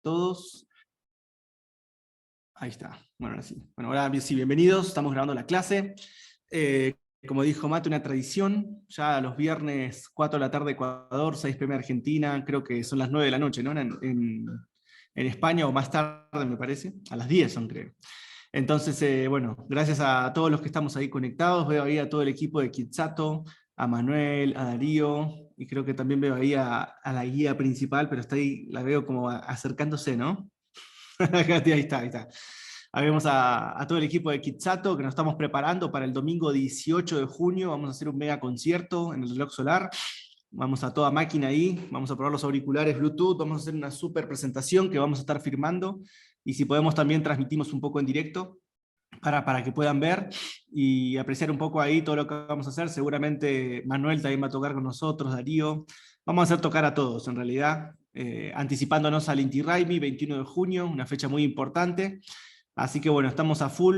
todos. Ahí está. Bueno, ahora sí. Bueno, ahora sí, bienvenidos. Estamos grabando la clase. Como dijo Mate, una tradición. Ya los viernes, 4 de la tarde Ecuador, 6 p.m. Argentina. Creo que son las 9 de la noche, ¿no? En España, o más tarde, me parece. A las 10 son, creo. Entonces, bueno, gracias a todos los que estamos ahí conectados. Veo ahí a todo el equipo de Kitsato, a Manuel, a Darío, y creo que también veo ahí a la guía principal, pero está ahí, la veo como acercándose, ¿no? Ahí está, ahí está. Ahí vemos a todo el equipo de Kitsato, que nos estamos preparando para el domingo 18 de junio. Vamos a hacer un mega concierto en el reloj solar. Vamos a toda máquina ahí, vamos a probar los auriculares Bluetooth, vamos a hacer una super presentación que vamos a estar firmando, y si podemos también transmitimos un poco en directo para que puedan ver y apreciar un poco ahí todo lo que vamos a hacer. Seguramente Manuel también va a tocar con nosotros, Darío. Vamos a hacer tocar a todos, en realidad, anticipándonos al Inti Raymi, 21 de junio, una fecha muy importante. Así que bueno, estamos a full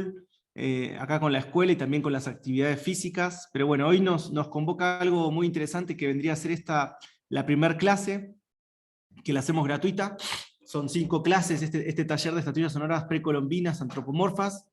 acá con la escuela y también con las actividades físicas. Pero bueno, hoy nos convoca algo muy interesante que vendría a ser la primera clase, que la hacemos gratuita. Son 5 clases, este taller de estatuillas sonoras precolombinas antropomorfas,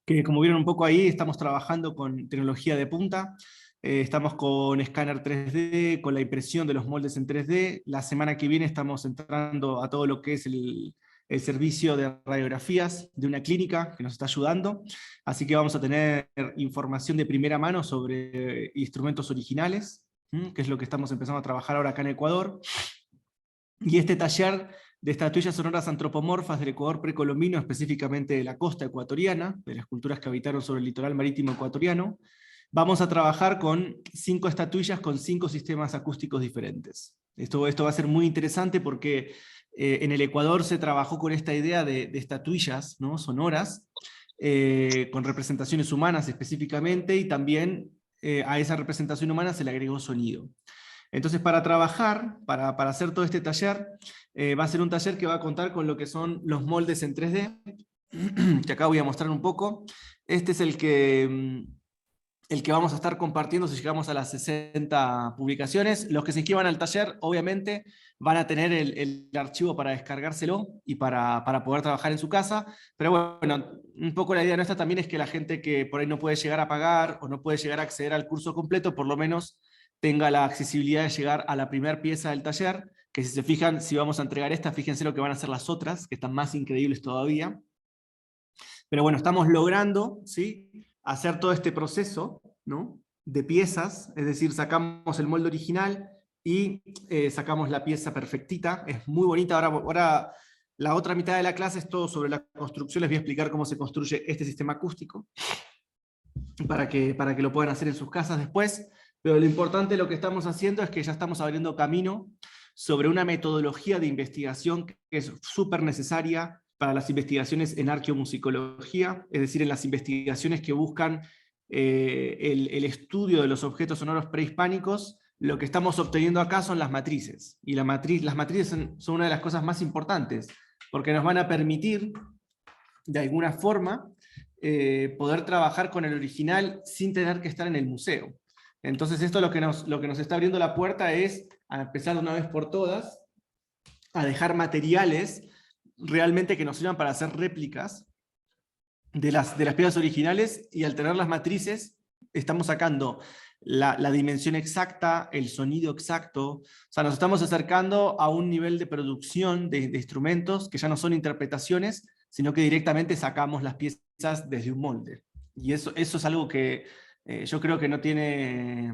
que como vieron un poco ahí, estamos trabajando con tecnología de punta. Estamos con escáner 3D, con la impresión de los moldes en 3D. La semana que viene estamos entrando a todo lo que es el servicio de radiografías de una clínica que nos está ayudando. Así que vamos a tener información de primera mano sobre instrumentos originales, que es lo que estamos empezando a trabajar ahora acá en Ecuador. Y este taller de estatuillas sonoras antropomorfas del Ecuador precolombino, específicamente de la costa ecuatoriana, de las culturas que habitaron sobre el litoral marítimo ecuatoriano, vamos a trabajar con 5 estatuillas con 5 sistemas acústicos diferentes. Esto va a ser muy interesante porque en el Ecuador se trabajó con esta idea de estatuillas, ¿no?, sonoras, con representaciones humanas específicamente, y también a esa representación humana se le agregó sonido. Entonces, para trabajar, para hacer todo este taller, va a ser un taller que va a contar con lo que son los moldes en 3D, que acá voy a mostrar un poco. Este es el que vamos a estar compartiendo si llegamos a las 60 publicaciones. Los que se inscriban al taller, obviamente, van a tener el archivo para descargárselo y para poder trabajar en su casa. Pero bueno, un poco la idea nuestra también es que la gente que por ahí no puede llegar a pagar o no puede llegar a acceder al curso completo, por lo menos tenga la accesibilidad de llegar a la primera pieza del taller, que si se fijan, si vamos a entregar esta, fíjense lo que van a hacer las otras, que están más increíbles todavía. Pero bueno, estamos logrando, ¿sí?, hacer todo este proceso, ¿no?, de piezas, es decir, sacamos el molde original y sacamos la pieza perfectita. Es muy bonita. Ahora la otra mitad de la clase es todo sobre la construcción. Les voy a explicar cómo se construye este sistema acústico, para que lo puedan hacer en sus casas después. Pero lo importante de lo que estamos haciendo es que ya estamos abriendo camino sobre una metodología de investigación que es súper necesaria para las investigaciones en arqueomusicología, es decir, en las investigaciones que buscan el estudio de los objetos sonoros prehispánicos. Lo que estamos obteniendo acá son las matrices, y las matrices son una de las cosas más importantes, porque nos van a permitir, de alguna forma, poder trabajar con el original sin tener que estar en el museo. Entonces esto lo que nos está abriendo la puerta es a empezar de una vez por todas a dejar materiales realmente que nos sirvan para hacer réplicas de las piezas originales, y al tener las matrices estamos sacando la dimensión exacta, el sonido exacto. O sea, nos estamos acercando a un nivel de producción de instrumentos que ya no son interpretaciones, sino que directamente sacamos las piezas desde un molde. Y eso es algo que yo creo que no tiene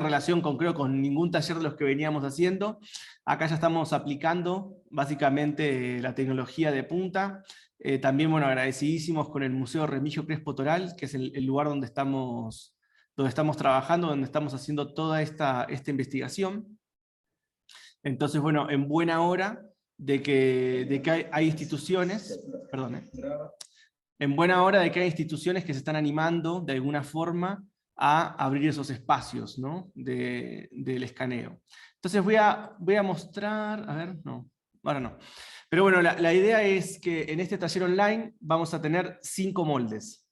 relación con ningún taller de los que veníamos haciendo. Acá ya estamos aplicando básicamente la tecnología de punta. También, bueno, agradecidísimos con el Museo Remigio Crespo Toral, que es el lugar donde estamos trabajando, donde estamos haciendo toda esta investigación. Entonces, bueno, en buena hora de que hay instituciones, perdón, en buena hora de que hay instituciones que se están animando de alguna forma a abrir esos espacios, ¿no?, del escaneo. Entonces voy a mostrar, a ver, no, ahora no. Pero bueno, la idea es que en este taller online vamos a tener 5 moldes.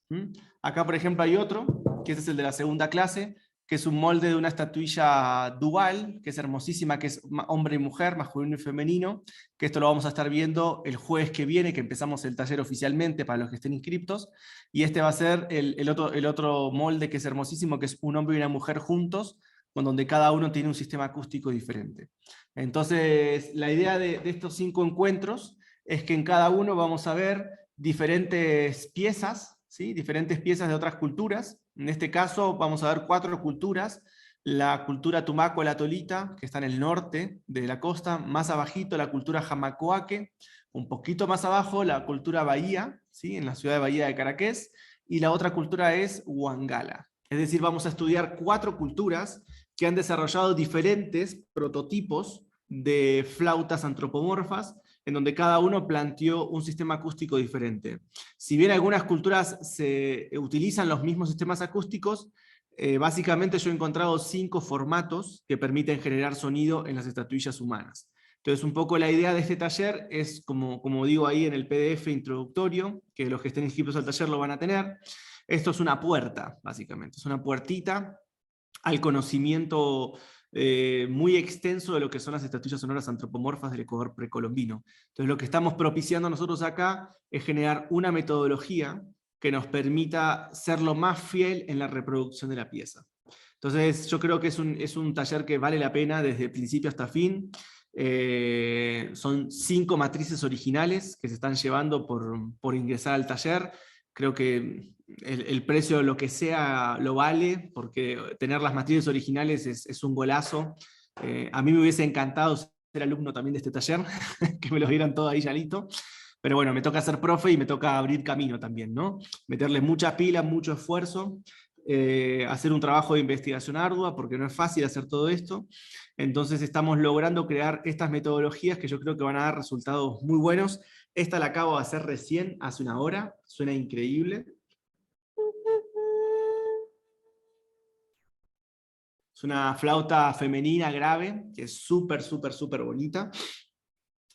Acá, por ejemplo, hay otro, que este es el de la segunda clase, que es un molde de una estatuilla dual, que es hermosísima, que es hombre y mujer, masculino y femenino, que esto lo vamos a estar viendo el jueves que viene, que empezamos el taller oficialmente para los que estén inscriptos, y este va a ser el otro molde que es hermosísimo, que es un hombre y una mujer juntos, con donde cada uno tiene un sistema acústico diferente. Entonces, la idea de estos 5 encuentros es que en cada uno vamos a ver diferentes piezas, ¿sí? Diferentes piezas de otras culturas. En este caso vamos a ver 4 culturas: la cultura Tumaco-La Tolita, que está en el norte de la costa; más abajito la cultura Jamacoaque; un poquito más abajo la cultura Bahía, ¿sí? En la ciudad de Bahía de Caraqués; y la otra cultura es Huangala. Es decir, vamos a estudiar 4 culturas que han desarrollado diferentes prototipos de flautas antropomorfas, en donde cada uno planteó un sistema acústico diferente. Si bien algunas culturas se utilizan los mismos sistemas acústicos, básicamente yo he encontrado 5 formatos que permiten generar sonido en las estatuillas humanas. Entonces, un poco la idea de este taller es, como digo ahí en el PDF introductorio, que los que estén inscritos al taller lo van a tener. Esto es una puerta, básicamente. Es una puertita al conocimiento muy extenso de lo que son las estatuillas sonoras antropomorfas del Ecuador precolombino. Entonces, lo que estamos propiciando nosotros acá es generar una metodología que nos permita ser lo más fiel en la reproducción de la pieza. Entonces, yo creo que es un taller que vale la pena desde principio hasta fin. Son 5 matrices originales que se están llevando por ingresar al taller. Creo que el precio de lo que sea lo vale, porque tener las matrices originales es un golazo. A mí me hubiese encantado ser alumno también de este taller, que me lo dieran todo ahí ya listo. Pero bueno, me toca ser profe y me toca abrir camino también, ¿no? Meterle mucha pila, mucho esfuerzo, hacer un trabajo de investigación ardua, porque no es fácil hacer todo esto. Entonces estamos logrando crear estas metodologías que yo creo que van a dar resultados muy buenos. Esta la acabo de hacer recién, hace una hora, suena increíble. Es una flauta femenina grave, que es súper, súper, súper bonita.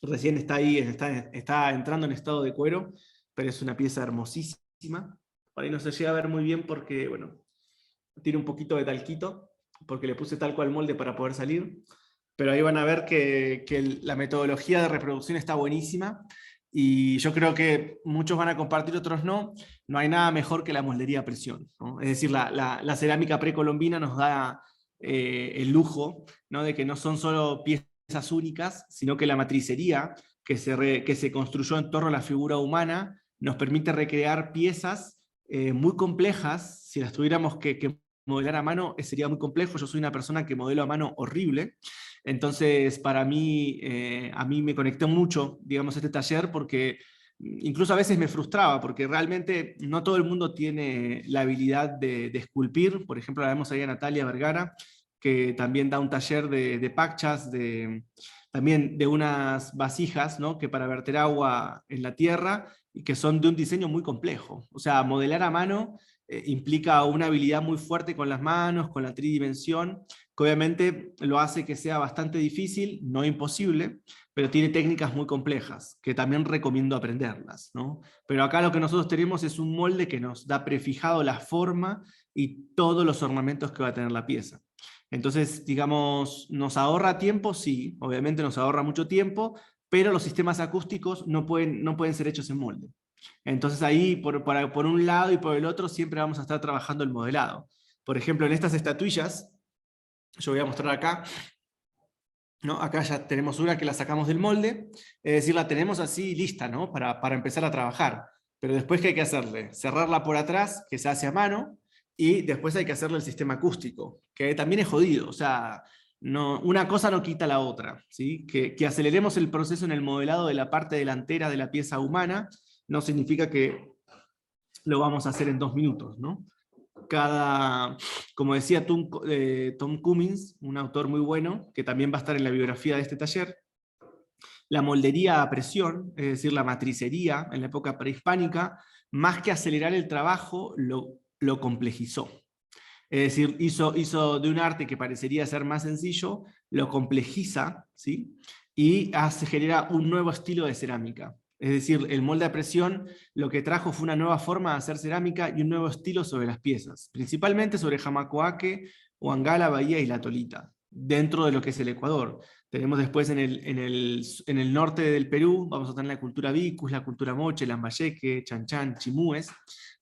Recién está ahí, está entrando en estado de cuero, pero es una pieza hermosísima. Por ahí no se llega a ver muy bien porque, bueno, tiene un poquito de talquito, porque le puse talco al molde para poder salir. Pero ahí van a ver que la metodología de reproducción está buenísima, y yo creo que muchos van a compartir, otros no. No hay nada mejor que la moldería a presión, ¿no? Es decir, la cerámica precolombina nos da el lujo, ¿no? De que no son solo piezas únicas, sino que la matricería que se construyó en torno a la figura humana nos permite recrear piezas muy complejas. Si las tuviéramos que modelar a mano, sería muy complejo. Yo soy una persona que modelo a mano horrible. Entonces, para mí, a mí me conectó mucho, digamos, este taller, porque incluso a veces me frustraba, porque realmente no todo el mundo tiene la habilidad de esculpir. Por ejemplo, la vemos ahí a Natalia Vergara, que también da un taller de pacchas, también de unas vasijas, ¿no? Que para verter agua en la tierra, y que son de un diseño muy complejo. O sea, modelar a mano implica una habilidad muy fuerte con las manos, con la tridimensión, que obviamente lo hace que sea bastante difícil, no imposible, pero tiene técnicas muy complejas, que también recomiendo aprenderlas, ¿no? Pero acá lo que nosotros tenemos es un molde que nos da prefijado la forma y todos los ornamentos que va a tener la pieza. Entonces, digamos, ¿nos ahorra tiempo? Sí, obviamente nos ahorra mucho tiempo, pero los sistemas acústicos no pueden ser hechos en molde. Entonces ahí, por un lado y por el otro, siempre vamos a estar trabajando el modelado. Por ejemplo, en estas estatuillas, yo voy a mostrar acá, ¿no? Acá ya tenemos una que la sacamos del molde, es decir, la tenemos así lista, ¿no? Para empezar a trabajar. Pero después, ¿qué hay que hacerle? Cerrarla por atrás, que se hace a mano, y después hay que hacerle el sistema acústico, que también es jodido. O sea, no, una cosa no quita la otra, ¿sí? Que aceleremos el proceso en el modelado de la parte delantera de la pieza humana no significa que lo vamos a hacer en 2 minutos, ¿no? Como decía Tom Cummins, un autor muy bueno, que también va a estar en la biografía de este taller, la moldería a presión, es decir, la matricería en la época prehispánica, más que acelerar el trabajo, lo complejizó. Es decir, hizo de un arte que parecería ser más sencillo, lo complejiza, ¿sí? Y genera un nuevo estilo de cerámica. Es decir, el molde a presión lo que trajo fue una nueva forma de hacer cerámica y un nuevo estilo sobre las piezas, principalmente sobre Jamacoaque, Huangala, Bahía y La Tolita, dentro de lo que es el Ecuador. Tenemos después en el norte del Perú, vamos a tener la cultura Vicus, la cultura Moche, Lambayeque, Chanchan, Chimúes,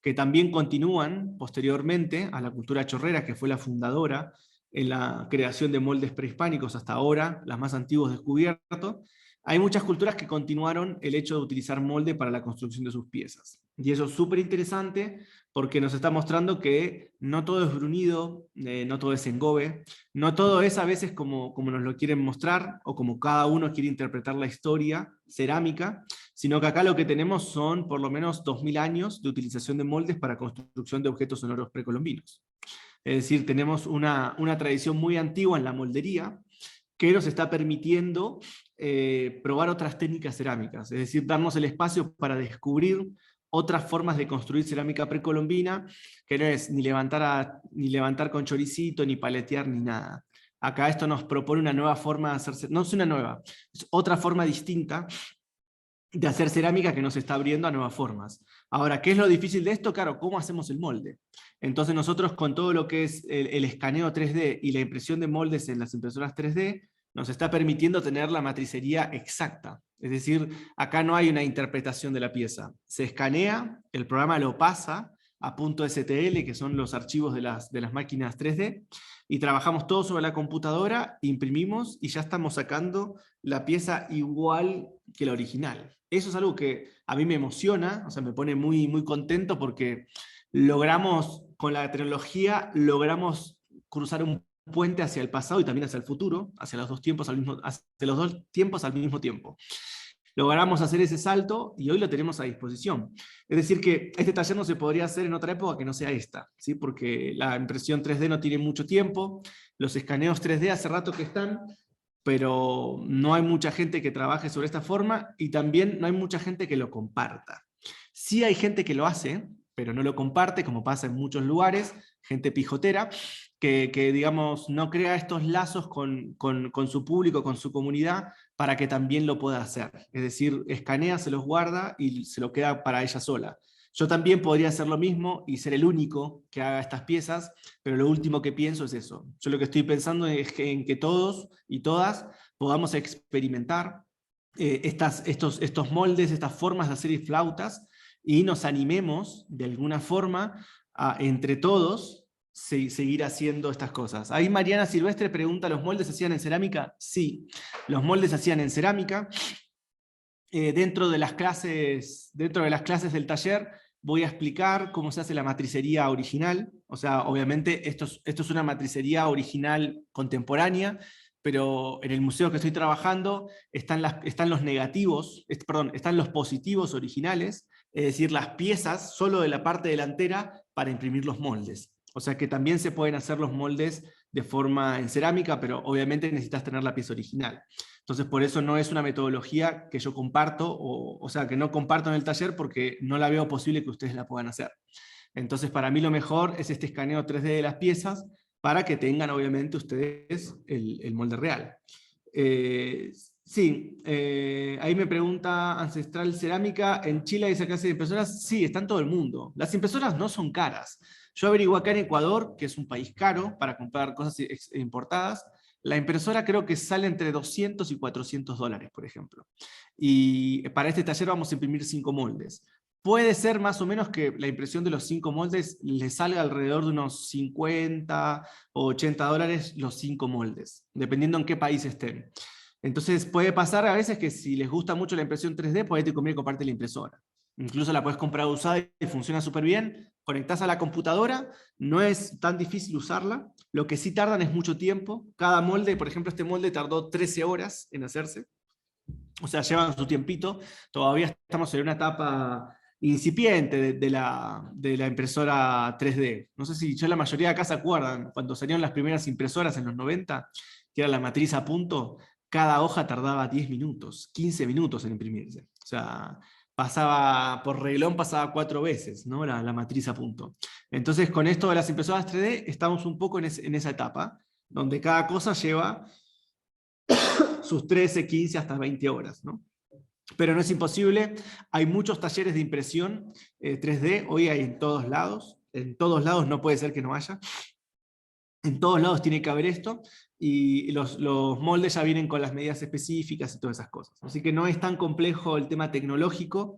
que también continúan posteriormente a la cultura chorrera, que fue la fundadora en la creación de moldes prehispánicos hasta ahora, las más antiguos descubiertos. Hay muchas culturas que continuaron el hecho de utilizar molde para la construcción de sus piezas. Y eso es súper interesante porque nos está mostrando que no todo es brunido, no todo es engobe, no todo es a veces como nos lo quieren mostrar o como cada uno quiere interpretar la historia cerámica, sino que acá lo que tenemos son por lo menos 2000 años de utilización de moldes para construcción de objetos sonoros precolombinos. Es decir, tenemos una tradición muy antigua en la moldería que nos está permitiendo probar otras técnicas cerámicas, es decir, darnos el espacio para descubrir otras formas de construir cerámica precolombina, que no es ni levantar con choricito, ni paletear, ni nada. Acá esto nos propone una nueva forma de hacer, no es una nueva, es otra forma distinta de hacer cerámica que nos está abriendo a nuevas formas. Ahora, ¿qué es lo difícil de esto? Claro, ¿cómo hacemos el molde? Entonces nosotros con todo lo que es el escaneo 3D y la impresión de moldes en las impresoras 3D, nos está permitiendo tener la matricería exacta. Es decir, acá no hay una interpretación de la pieza. Se escanea, el programa lo pasa a .stl, que son los archivos de las máquinas 3D, y trabajamos todo sobre la computadora, imprimimos y ya estamos sacando la pieza igual que la original. Eso es algo que a mí me emociona, o sea, me pone muy, muy contento porque logramos, con la tecnología, logramos cruzar un puente hacia el pasado y también hacia el futuro, hacia los dos tiempos al mismo tiempo. Logramos hacer ese salto y hoy lo tenemos a disposición. Es decir que este taller no se podría hacer en otra época que no sea esta, ¿sí? Porque la impresión 3D no tiene mucho tiempo, los escaneos 3D hace rato que están, pero no hay mucha gente que trabaje sobre esta forma y también no hay mucha gente que lo comparta. Sí hay gente que lo hace, pero no lo comparte, como pasa en muchos lugares, gente pijotera, que digamos, no crea estos lazos con su público, con su comunidad, para que también lo pueda hacer. Es decir, escanea, se los guarda y se lo queda para ella sola. Yo también podría hacer lo mismo y ser el único que haga estas piezas, pero lo último que pienso es eso. Yo lo que estoy pensando es en que todos y todas podamos experimentar estos moldes, estas formas de hacer flautas, y nos animemos de alguna forma a, entre todos, seguir haciendo estas cosas. Ahí Mariana Silvestre pregunta, ¿los moldes se hacían en cerámica? Sí, los moldes se hacían en cerámica. Dentro de las clases del taller voy a explicar cómo se hace la matricería original. O sea, obviamente esto es una matricería original contemporánea, pero en el museo que estoy trabajando están los negativos, perdón, están los positivos originales, es decir, las piezas solo de la parte delantera para imprimir los moldes. O sea que también se pueden hacer los moldes de forma en cerámica, pero obviamente necesitas tener la pieza original. Entonces por eso no es una metodología que yo comparto, o sea, que no comparto en el taller porque no la veo posible que ustedes la puedan hacer. Entonces para mí lo mejor es este escaneo 3D de las piezas para que tengan obviamente ustedes el molde real. Sí, ahí me pregunta Ancestral Cerámica, ¿en Chile hay esa clase de impresoras? Sí, está en todo el mundo. Las impresoras no son caras. Yo averigué acá en Ecuador, que es un país caro para comprar cosas importadas, la impresora creo que sale entre 200 y 400 dólares, por ejemplo. Y para este taller vamos a imprimir 5 moldes. Puede ser más o menos que la impresión de los 5 moldes les salga alrededor de unos 50 o 80 dólares los 5 moldes, dependiendo en qué país estén. Entonces puede pasar a veces que si les gusta mucho la impresión 3D, podés te conviene comprarte la impresora. Incluso la puedes comprar usada y funciona súper bien. Conectás a la computadora, no es tan difícil usarla. Lo que sí tardan es mucho tiempo. Cada molde, por ejemplo, este molde tardó 13 horas en hacerse. O sea, llevan su tiempito. Todavía estamos en una etapa incipiente de la impresora 3D. No sé si ya la mayoría de acá se acuerdan, cuando salieron las primeras impresoras en los 90, que era la matriz a punto, cada hoja tardaba 10 minutos, 15 minutos en imprimirse. O sea, por reglón pasaba 4 veces, ¿no? la matriz a punto. Entonces, con esto de las impresoras 3D, estamos un poco en esa etapa, donde cada cosa lleva sus 13, 15, hasta 20 horas, ¿no? Pero no es imposible. Hay muchos talleres de impresión 3D, hoy hay en todos lados no puede ser que no haya. En todos lados tiene que haber esto, y los moldes ya vienen con las medidas específicas y todas esas cosas. Así que no es tan complejo el tema tecnológico,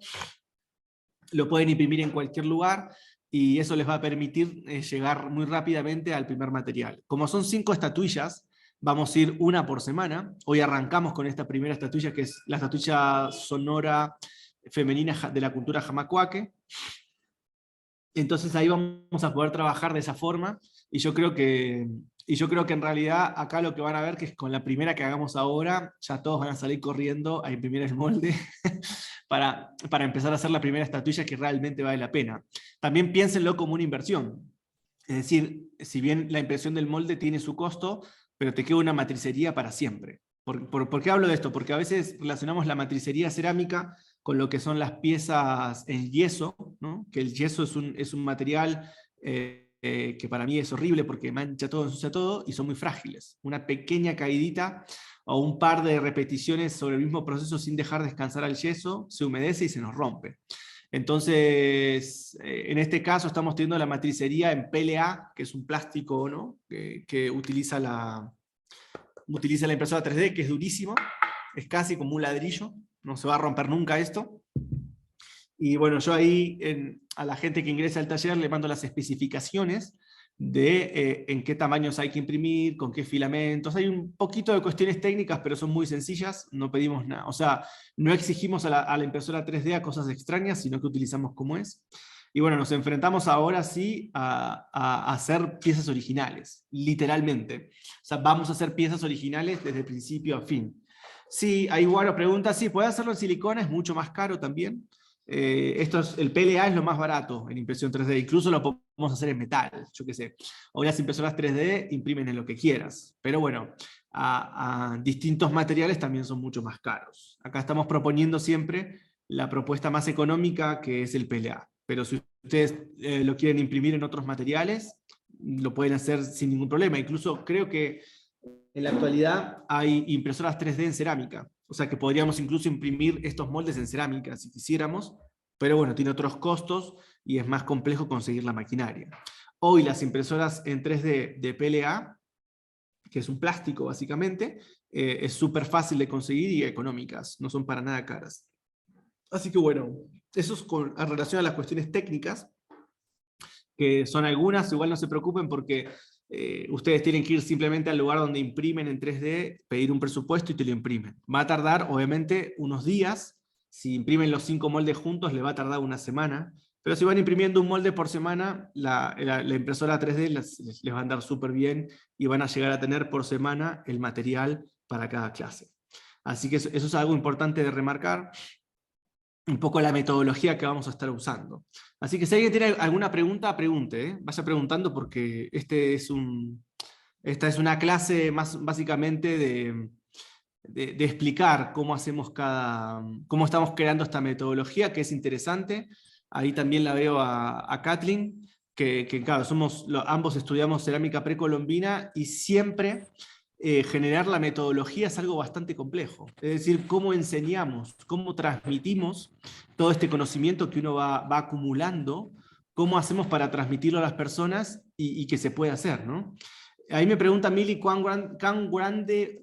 lo pueden imprimir en cualquier lugar, y eso les va a permitir llegar muy rápidamente al primer material. Como son 5 estatuillas, vamos a ir una por semana. Hoy arrancamos con esta primera estatuilla, que es la estatuilla sonora femenina de la cultura jamacuaque. Entonces ahí vamos a poder trabajar de esa forma, y yo creo que en realidad acá lo que van a ver que es con la primera que hagamos ahora, ya todos van a salir corriendo a imprimir el molde para empezar a hacer la primera estatuilla que realmente vale la pena. También piénsenlo como una inversión. Es decir, si bien la impresión del molde tiene su costo, pero te queda una matricería para siempre. ¿Por qué hablo de esto? Porque a veces relacionamos la matricería cerámica con lo que son las piezas en yeso, ¿no? Que el yeso es un material que para mí es horrible porque mancha todo, ensucia todo, y son muy frágiles. Una pequeña caidita o un par de repeticiones sobre el mismo proceso sin dejar descansar al yeso, se humedece y se nos rompe. Entonces, en este caso estamos teniendo la matricería en PLA, que es un plástico, ¿no? que utiliza la impresora 3D, que es durísima, es casi como un ladrillo, no se va a romper nunca esto. Y bueno, yo ahí a la gente que ingresa al taller le mando las especificaciones de en qué tamaños hay que imprimir, con qué filamentos. Hay un poquito de cuestiones técnicas, pero son muy sencillas, no pedimos nada. O sea, no exigimos a la impresora 3D a cosas extrañas, sino que utilizamos como es. Y bueno, nos enfrentamos ahora sí a hacer piezas originales, literalmente. O sea, vamos a hacer piezas originales desde principio a fin. Sí, ahí bueno, pregunta, sí, ¿puede hacerlo en silicona? Es mucho más caro también. El PLA es lo más barato en impresión 3D, incluso lo podemos hacer en metal, yo qué sé. Hoy las impresoras 3D imprimen en lo que quieras, pero bueno, a distintos materiales también son mucho más caros. Acá estamos proponiendo siempre la propuesta más económica, que es el PLA, pero si ustedes lo quieren imprimir en otros materiales, lo pueden hacer sin ningún problema. Incluso creo que en la actualidad hay impresoras 3D en cerámica, o sea que podríamos incluso imprimir estos moldes en cerámica si quisiéramos, pero bueno, tiene otros costos y es más complejo conseguir la maquinaria. Hoy las impresoras en 3D de PLA, que es un plástico básicamente, es súper fácil de conseguir y económicas, no son para nada caras. Así que bueno, eso es en relación a las cuestiones técnicas, que son algunas, igual no se preocupen porque ustedes tienen que ir simplemente al lugar donde imprimen en 3D, pedir un presupuesto y te lo imprimen. Va a tardar, obviamente, unos días. Si imprimen los 5 moldes juntos, le va a tardar una semana. Pero si van imprimiendo un molde por semana, la impresora 3D les va a andar súper bien y van a llegar a tener por semana el material para cada clase. Así que eso es algo importante de remarcar, un poco la metodología que vamos a estar usando. Así que si alguien tiene alguna pregunta, pregunte, ¿eh? Vaya preguntando porque esta es una clase más básicamente de explicar cómo cómo estamos creando esta metodología, que es interesante. Ahí también la veo a Kathleen, que claro, ambos estudiamos cerámica precolombina y siempre generar la metodología es algo bastante complejo. Es decir, cómo enseñamos, cómo transmitimos todo este conocimiento que uno va acumulando, cómo hacemos para transmitirlo a las personas y que se pueda hacer, ¿no? Ahí me pregunta Mili cuán grande,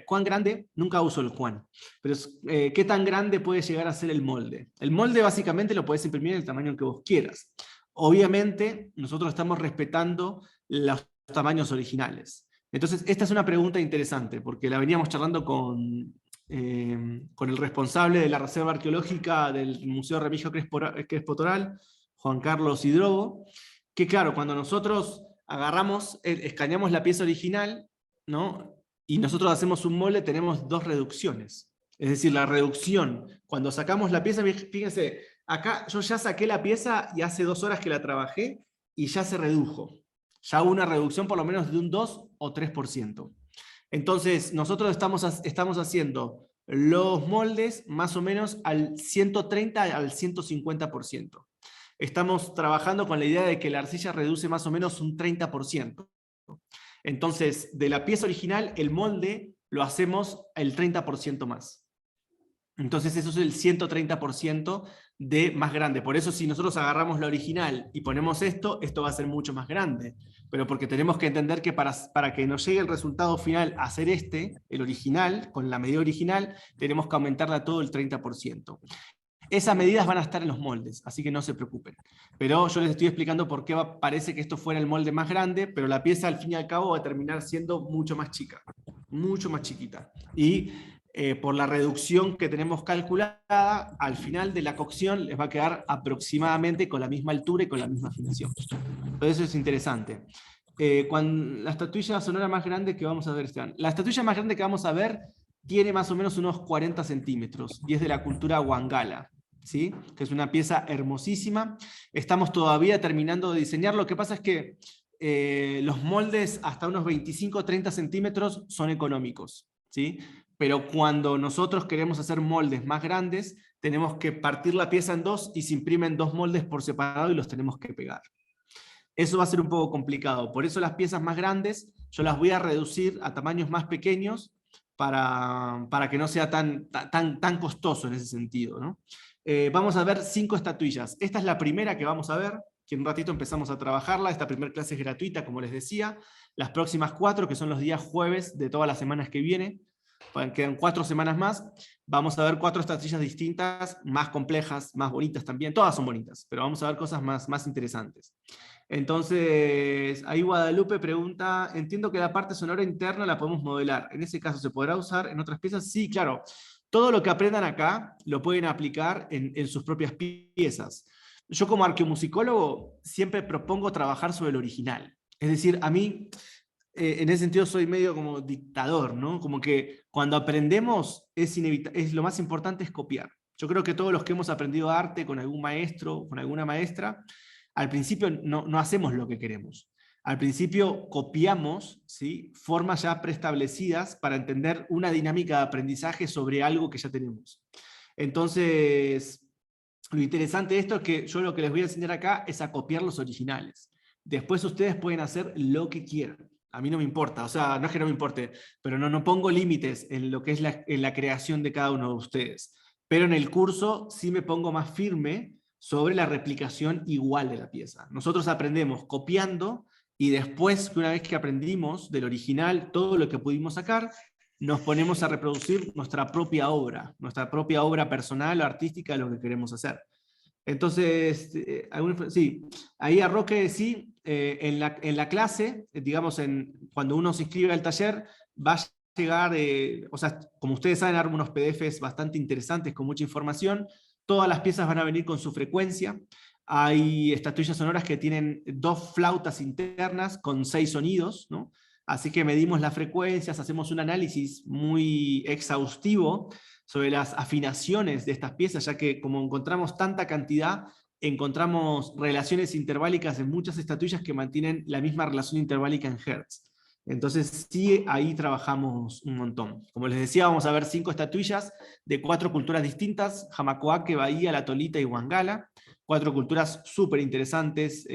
cuán grande, nunca uso el cuán, pero qué tan grande puede llegar a ser el molde. El molde básicamente lo puedes imprimir en el tamaño que vos quieras. Obviamente, nosotros estamos respetando los tamaños originales. Entonces, esta es una pregunta interesante, porque la veníamos charlando con el responsable de la Reserva Arqueológica del Museo Remigio Crespo Toral, Juan Carlos Hidrobo, que claro, cuando nosotros agarramos, escaneamos la pieza original, ¿no? Y nosotros hacemos un molde, tenemos 2 reducciones. Es decir, la reducción, cuando sacamos la pieza, fíjense, acá yo ya saqué la pieza y hace 2 horas que la trabajé y ya se redujo. Ya hubo una reducción por lo menos de un 2 o 3%. Entonces, nosotros estamos haciendo los moldes más o menos al 130 al 150%. Estamos trabajando con la idea de que la arcilla reduce más o menos un 30%. Entonces, de la pieza original, el molde lo hacemos el 30% más. Entonces eso es el 130% de más grande. Por eso si nosotros agarramos la original y ponemos esto, esto va a ser mucho más grande. Pero porque tenemos que entender que para que nos llegue el resultado final a ser el original, con la medida original, tenemos que aumentarla todo el 30%. Esas medidas van a estar en los moldes, así que no se preocupen. Pero yo les estoy explicando por qué parece que esto fuera el molde más grande, pero la pieza al fin y al cabo va a terminar siendo mucho más chica, mucho más chiquita. Y por la reducción que tenemos calculada, al final de la cocción les va a quedar aproximadamente con la misma altura y con la misma afinación. Entonces eso es interesante. La estatuilla sonora más grande que vamos a ver este año. La estatuilla más grande que vamos a ver tiene más o menos unos 40 centímetros y es de la cultura Wangala, ¿sí? Que es una pieza hermosísima. Estamos todavía terminando de diseñar. Lo que pasa es que los moldes hasta unos 25 o 30 centímetros son económicos, ¿sí? Pero cuando nosotros queremos hacer moldes más grandes, tenemos que partir la pieza en dos y se imprimen dos moldes por separado y los tenemos que pegar. Eso va a ser un poco complicado. Por eso las piezas más grandes yo las voy a reducir a tamaños más pequeños para que no sea tan costoso en ese sentido, ¿no? Vamos a ver 5 estatuillas. Esta es la primera que vamos a ver, que en un ratito empezamos a trabajarla. Esta primera clase es gratuita, como les decía. Las próximas 4, que son los días jueves de todas las semanas que vienen, quedan 4 semanas más, vamos a ver 4 estatuillas distintas, más complejas, más bonitas también. Todas son bonitas, pero vamos a ver cosas más interesantes. Entonces, ahí Guadalupe pregunta, entiendo que la parte sonora interna la podemos modelar. ¿En ese caso se podrá usar en otras piezas? Sí, claro. Todo lo que aprendan acá lo pueden aplicar en sus propias piezas. Yo como arqueomusicólogo siempre propongo trabajar sobre el original. Es decir, a mí, en ese sentido, soy medio como dictador, ¿no? Como que cuando aprendemos es lo más importante es copiar. Yo creo que todos los que hemos aprendido arte con algún maestro, con alguna maestra, al principio no hacemos lo que queremos. Al principio copiamos, ¿sí?, formas ya preestablecidas para entender una dinámica de aprendizaje sobre algo que ya tenemos. Entonces, lo interesante de esto es que yo lo que les voy a enseñar acá es a copiar los originales. Después ustedes pueden hacer lo que quieran. A mí no me importa, o sea, no es que no me importe, pero no pongo límites en lo que es en la creación de cada uno de ustedes. Pero en el curso sí me pongo más firme sobre la replicación igual de la pieza. Nosotros aprendemos copiando y después, una vez que aprendimos del original todo lo que pudimos sacar, nos ponemos a reproducir nuestra propia obra personal o artística de lo que queremos hacer. Entonces, sí, ahí a Roque sí, en la clase, digamos, cuando uno se inscribe al taller, va a llegar, o sea, como ustedes saben, armo unos PDFs bastante interesantes con mucha información. Todas las piezas van a venir con su frecuencia. Hay estatuillas sonoras que tienen 2 flautas internas con 6 sonidos, ¿no? Así que medimos las frecuencias, hacemos un análisis muy exhaustivo sobre las afinaciones de estas piezas, ya que como encontramos tanta cantidad, encontramos relaciones interválicas en muchas estatuillas que mantienen la misma relación interválica en Hertz. Entonces sí, ahí trabajamos un montón. Como les decía, vamos a ver 5 estatuillas de 4 culturas distintas: Jamacoaque, Bahía, La Tolita y Wangala. 4 culturas súper interesantes,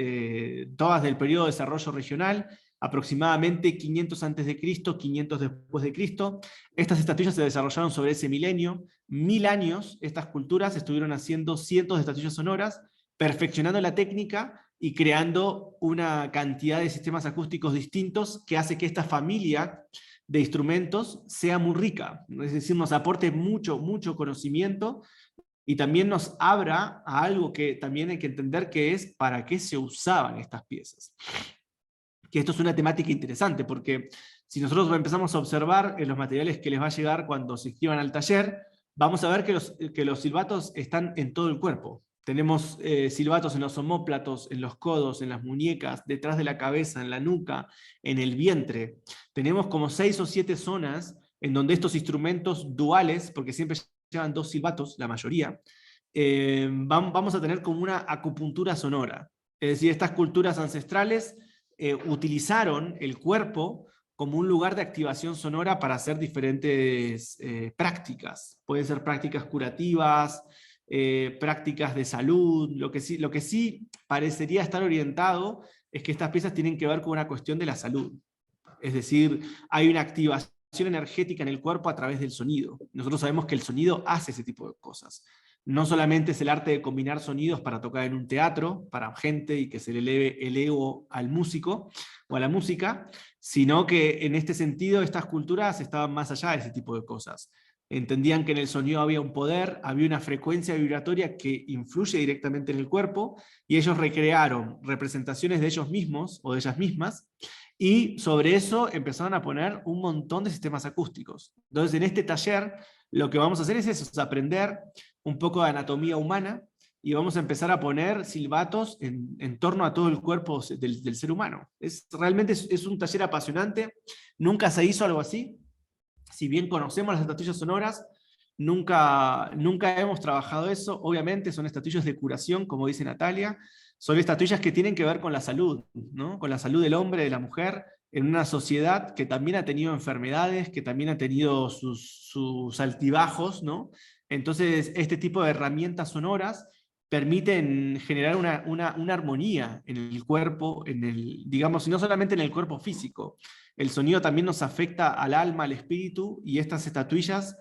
todas del periodo de desarrollo regional, aproximadamente 500 antes de Cristo, 500 después de Cristo. Estas estatuillas se desarrollaron sobre ese milenio. 1000 años estas culturas estuvieron haciendo cientos de estatuillas sonoras, perfeccionando la técnica y creando una cantidad de sistemas acústicos distintos que hace que esta familia de instrumentos sea muy rica. Es decir, nos aporte mucho conocimiento y también nos abra a algo que también hay que entender, que es para qué se usaban estas piezas. Que esto es una temática interesante, porque si nosotros empezamos a observar en los materiales que les va a llegar cuando se inscriban al taller, vamos a ver que los silbatos están en todo el cuerpo. Tenemos silbatos en los omóplatos, en los codos, en las muñecas, detrás de la cabeza, en la nuca, en el vientre. Tenemos como 6 o 7 zonas en donde estos instrumentos duales, porque siempre llevan 2 silbatos, la mayoría, vamos a tener como una acupuntura sonora. Es decir, estas culturas ancestrales utilizaron el cuerpo como un lugar de activación sonora para hacer diferentes prácticas. Pueden ser prácticas curativas, prácticas de salud. Lo que sí parecería estar orientado es que estas piezas tienen que ver con una cuestión de la salud. Es decir, hay una activación energética en el cuerpo a través del sonido. Nosotros sabemos que el sonido hace ese tipo de cosas. No solamente es el arte de combinar sonidos para tocar en un teatro, para gente y que se le eleve el ego al músico o a la música, sino que en este sentido estas culturas estaban más allá de ese tipo de cosas. Entendían que en el sonido había un poder, había una frecuencia vibratoria que influye directamente en el cuerpo, y ellos recrearon representaciones de ellos mismos o de ellas mismas, y sobre eso empezaron a poner un montón de sistemas acústicos. Entonces en este taller lo que vamos a hacer es eso, es aprender un poco de anatomía humana, y vamos a empezar a poner silbatos en torno a todo el cuerpo del ser humano. Realmente es un taller apasionante, nunca se hizo algo así. Si bien conocemos las estatuillas sonoras, nunca hemos trabajado eso. Obviamente son estatuillas de curación, como dice Natalia, son estatuillas que tienen que ver con la salud, ¿no? Con la salud del hombre, de la mujer, en una sociedad que también ha tenido enfermedades, que también ha tenido sus altibajos, ¿no? Entonces, este tipo de herramientas sonoras permiten generar una armonía en el cuerpo, digamos, y no solamente en el cuerpo físico. El sonido también nos afecta al alma, al espíritu, y estas estatuillas,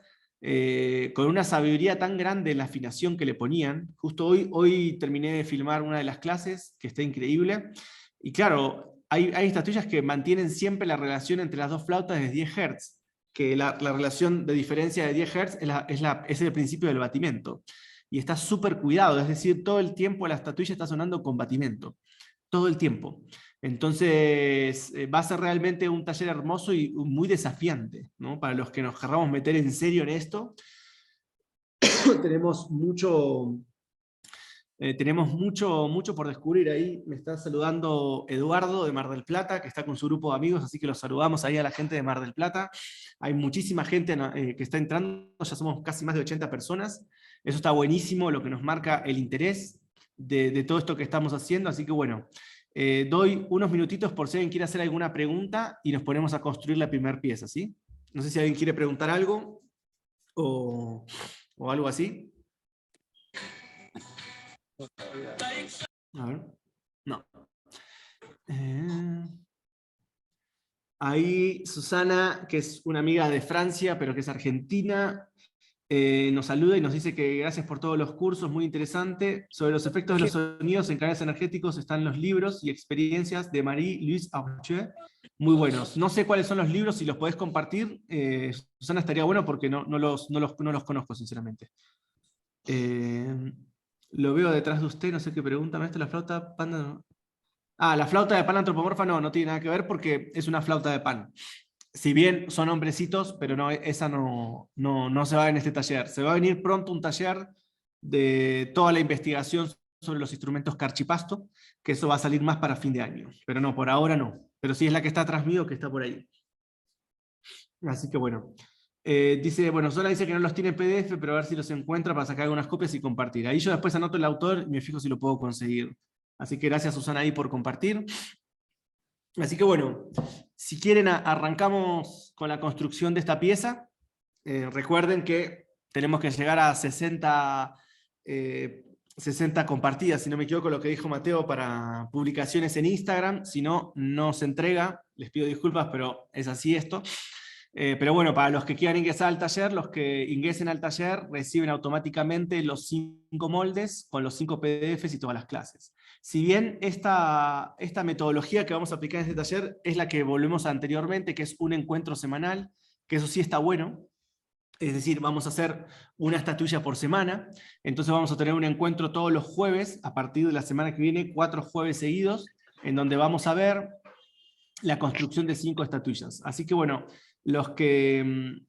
con una sabiduría tan grande en la afinación que le ponían. Justo hoy terminé de filmar una de las clases, que está increíble, y claro, hay estatuillas que mantienen siempre la relación entre las dos flautas de 10 Hz, que la relación de diferencia de 10 Hz es el principio del batimento, y está súper cuidado, es decir, todo el tiempo la estatuilla está sonando con batimento, todo el tiempo. Entonces va a ser realmente un taller hermoso y muy desafiante, ¿no? Para los que nos querramos meter en serio en esto. tenemos mucho por descubrir ahí. Me está saludando Eduardo de Mar del Plata, que está con su grupo de amigos, así que los saludamos ahí a la gente de Mar del Plata. Hay muchísima gente que está entrando, ya somos casi más de 80 personas. Eso está buenísimo, lo que nos marca el interés de todo esto que estamos haciendo, así que bueno, doy unos minutitos por si alguien quiere hacer alguna pregunta y nos ponemos a construir la primera pieza, ¿sí? No sé si alguien quiere preguntar algo o algo así. A ver. No. Ahí Susana, que es una amiga de Francia, pero que es argentina, nos saluda y nos dice que gracias por todos los cursos, muy interesante. Sobre los efectos de los sonidos en canales energéticos están los libros y experiencias de Marie-Louise Archer, muy buenos. No sé cuáles son los libros, si los podés compartir, Susana, estaría bueno porque no los conozco, sinceramente. Lo veo detrás de usted, no sé qué pregunta, maestro, la flauta panda. Ah, la flauta de pan antropomorfa no tiene nada que ver porque es una flauta de pan. Si bien son hombrecitos, pero no, esa no se va en este taller. Se va a venir pronto un taller de toda la investigación sobre los instrumentos Carchipasto, que eso va a salir más para fin de año. Pero no, por ahora no. Pero sí es la que está atrás mío, que está por ahí. Así que bueno. Dice, bueno, Sola dice que no los tiene en PDF, pero a ver si los encuentra para sacar algunas copias y compartir. Ahí yo después anoto el autor y me fijo si lo puedo conseguir. Así que gracias, Susana, ahí por compartir. Así que bueno, si quieren arrancamos con la construcción de esta pieza. Recuerden que tenemos que llegar a 60 compartidas, si no me equivoco, lo que dijo Mateo, para publicaciones en Instagram. Si no, no se entrega. Les pido disculpas, pero es así esto. Pero bueno, para los que quieran ingresar al taller, los que ingresen al taller reciben automáticamente los 5 moldes con los 5 PDFs y todas las clases. Si bien esta metodología que vamos a aplicar en este taller es la que volvemos anteriormente, que es un encuentro semanal, que eso sí está bueno, es decir, vamos a hacer una estatuilla por semana, entonces vamos a tener un encuentro todos los jueves, a partir de la semana que viene, 4 jueves seguidos, en donde vamos a ver la construcción de 5 estatuillas. Así que bueno, los que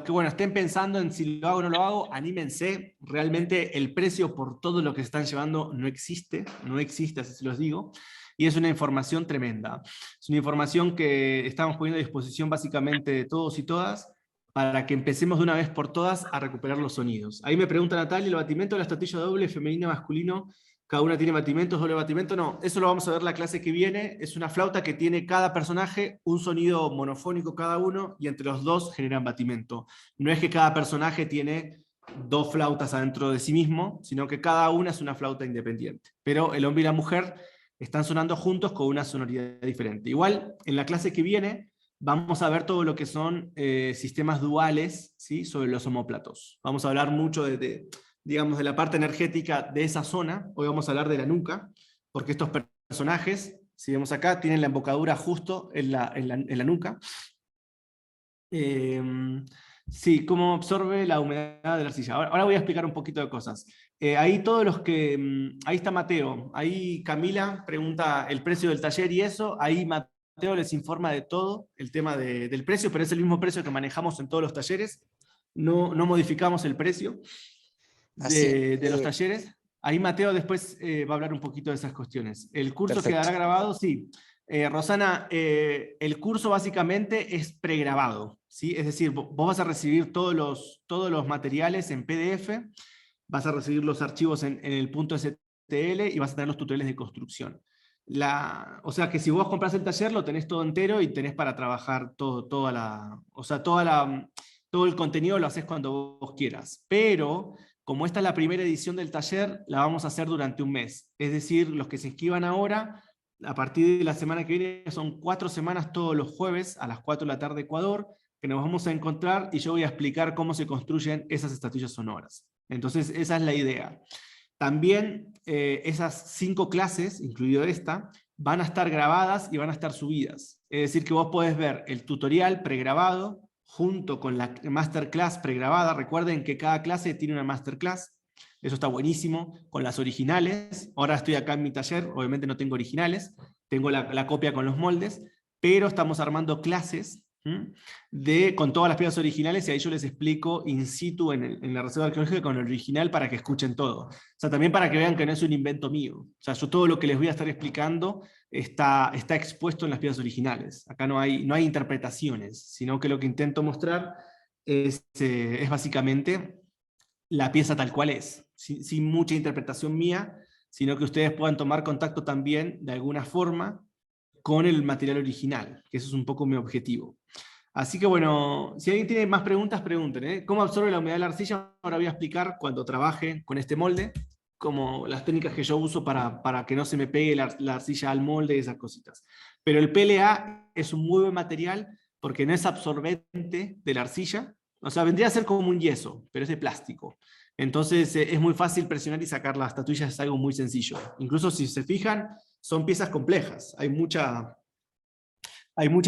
bueno, estén pensando en si lo hago o no lo hago, anímense. Realmente el precio por todo lo que se están llevando no existe, así se los digo, y es una información tremenda. Es una información que estamos poniendo a disposición básicamente de todos y todas, para que empecemos de una vez por todas a recuperar los sonidos. Ahí me pregunta Natalia, ¿el batimento de la estatuilla doble, femenina, masculino, cada una tiene batimentos, doble batimento? No, eso lo vamos a ver la clase que viene. Es una flauta que tiene cada personaje un sonido monofónico cada uno, y entre los dos generan batimento. No es que cada personaje tiene 2 flautas adentro de sí mismo, sino que cada una es una flauta independiente. Pero el hombre y la mujer están sonando juntos con una sonoridad diferente. Igual, en la clase que viene, vamos a ver todo lo que son sistemas duales, ¿sí? Sobre los omóplatos. Vamos a hablar mucho digamos, de la parte energética de esa zona. Hoy vamos a hablar de la nuca, porque estos personajes, si vemos acá, tienen la embocadura justo en la nuca. Sí, cómo absorbe la humedad de la arcilla. Ahora voy a explicar un poquito de cosas. Ahí todos los que... ahí está Mateo. Ahí Camila pregunta el precio del taller y eso. Ahí Mateo les informa de todo, el tema del precio, pero es el mismo precio que manejamos en todos los talleres. No modificamos el precio Así es. de los talleres. Ahí Mateo después va a hablar un poquito de esas cuestiones. El curso Perfecto. quedará grabado, sí. Rosana, el curso básicamente es pregrabado, ¿sí? Es decir, vos vas a recibir todos los materiales en PDF, vas a recibir los archivos en el punto .stl y vas a tener los tutoriales de construcción. O sea que si vos compras el taller lo tenés todo entero y tenés para trabajar todo el contenido lo haces cuando vos quieras. Pero como esta es la primera edición del taller, la vamos a hacer durante un mes. Es decir, los que se inscriban ahora, a partir de la semana que viene, son 4 semanas todos los jueves a las 4 de la tarde Ecuador, que nos vamos a encontrar y yo voy a explicar cómo se construyen esas estatuillas sonoras. Entonces, esa es la idea. También esas 5 clases, incluido esta, van a estar grabadas y van a estar subidas. Es decir, que vos podés ver el tutorial pregrabado junto con la masterclass pregrabada. Recuerden que cada clase tiene una masterclass. Eso está buenísimo, con las originales. Ahora estoy acá en mi taller, obviamente no tengo originales, tengo la copia con los moldes, pero estamos armando clases con todas las piezas originales y ahí yo les explico in situ en la reserva arqueológica con el original para que escuchen todo. O sea, también para que vean que no es un invento mío. O sea, yo todo lo que les voy a estar explicando está expuesto en las piezas originales. Acá no hay interpretaciones, sino que lo que intento mostrar es básicamente la pieza tal cual es, sin mucha interpretación mía, sino que ustedes puedan tomar contacto también de alguna forma con el material original, que eso es un poco mi objetivo. Así que bueno, si alguien tiene más preguntas, pregunten. ¿Cómo absorbe la humedad de la arcilla? Ahora voy a explicar cuando trabaje con este molde, como las técnicas que yo uso para que no se me pegue la arcilla al molde y esas cositas. Pero el PLA es un muy buen material porque no es absorbente de la arcilla, o sea, vendría a ser como un yeso, pero es de plástico. Entonces es muy fácil presionar y sacar las estatuillas, es algo muy sencillo. Incluso si se fijan, son piezas complejas, hay mucha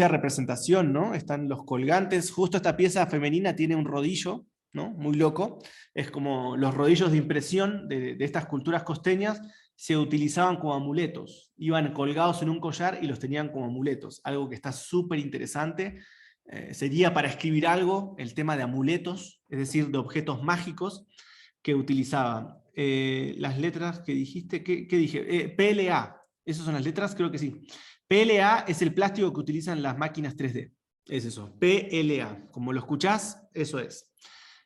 representación, ¿no? Están los colgantes, justo esta pieza femenina tiene un rodillo, ¿no? Muy loco, es como los rodillos de impresión de estas culturas costeñas se utilizaban como amuletos, iban colgados en un collar y los tenían como amuletos, algo que está súper interesante. Sería para escribir algo el tema de amuletos, es decir, de objetos mágicos que utilizaban. Las letras que dijiste, ¿qué dije? PLA, ¿esas son las letras? Creo que sí. PLA es el plástico que utilizan las máquinas 3D. Es eso, PLA. Como lo escuchás, eso es.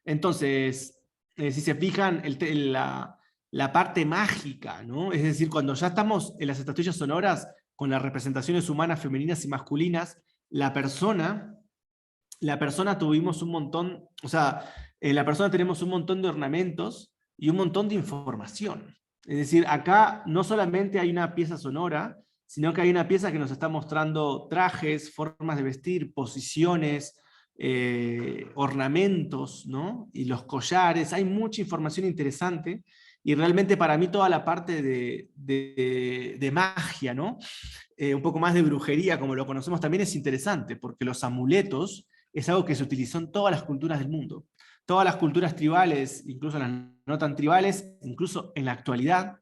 Entonces, si se fijan, la parte mágica, ¿no? Es decir, cuando ya estamos en las estatuillas sonoras con las representaciones humanas, femeninas y masculinas, la persona tuvimos un montón, o sea, en la persona tenemos un montón de ornamentos y un montón de información. Es decir, acá no solamente hay una pieza sonora, sino que hay una pieza que nos está mostrando trajes, formas de vestir, posiciones, ornamentos, ¿no? Y los collares, hay mucha información interesante, y realmente para mí toda la parte de magia, ¿no? Un poco más de brujería, como lo conocemos también, es interesante, porque los amuletos es algo que se utilizó en todas las culturas del mundo. Todas las culturas tribales, incluso las no tan tribales, incluso en la actualidad,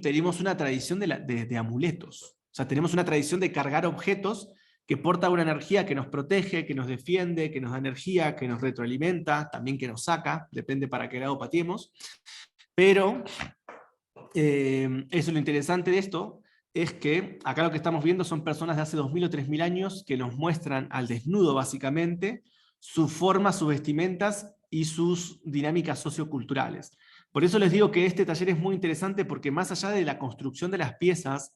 tenemos una tradición de amuletos. O sea, tenemos una tradición de cargar objetos que portan una energía que nos protege, que nos defiende, que nos da energía, que nos retroalimenta, también que nos saca, depende para qué lado pateemos. Pero eso es lo interesante de esto, es que acá lo que estamos viendo son personas de hace 2000 o 3000 años que nos muestran al desnudo básicamente su forma, sus vestimentas y sus dinámicas socioculturales. Por eso les digo que este taller es muy interesante porque más allá de la construcción de las piezas,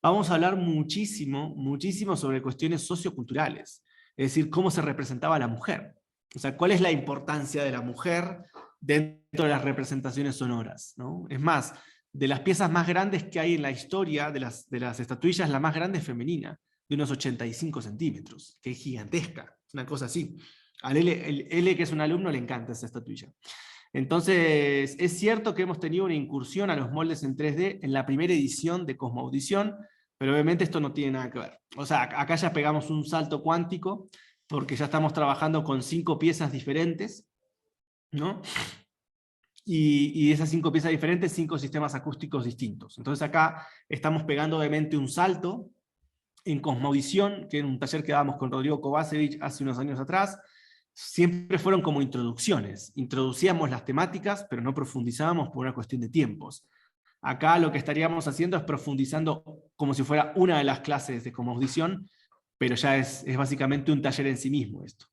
vamos a hablar muchísimo, muchísimo sobre cuestiones socioculturales. Es decir, cómo se representaba a la mujer. O sea, cuál es la importancia de la mujer dentro de las representaciones sonoras, ¿no? Es más, de las piezas más grandes que hay en la historia de las estatuillas, la más grande es femenina. de unos 85 centímetros, que es gigantesca, una cosa así. Al L, que es un alumno, le encanta esa estatuilla. Entonces, es cierto que hemos tenido una incursión a los moldes en 3D en la primera edición de Cosmoaudición, pero obviamente esto no tiene nada que ver. O sea, acá ya pegamos un salto cuántico, porque ya estamos trabajando con 5 piezas diferentes, ¿no? Y esas 5 piezas diferentes, 5 sistemas acústicos distintos. Entonces acá estamos pegando obviamente un salto en Cosmovisión, que en un taller que dábamos con Rodrigo Kovacevic hace unos años atrás, siempre fueron como introducciones. Introducíamos las temáticas, pero no profundizábamos por una cuestión de tiempos. Acá lo que estaríamos haciendo es profundizando como si fuera una de las clases de Cosmovisión, pero ya es básicamente un taller en sí mismo esto.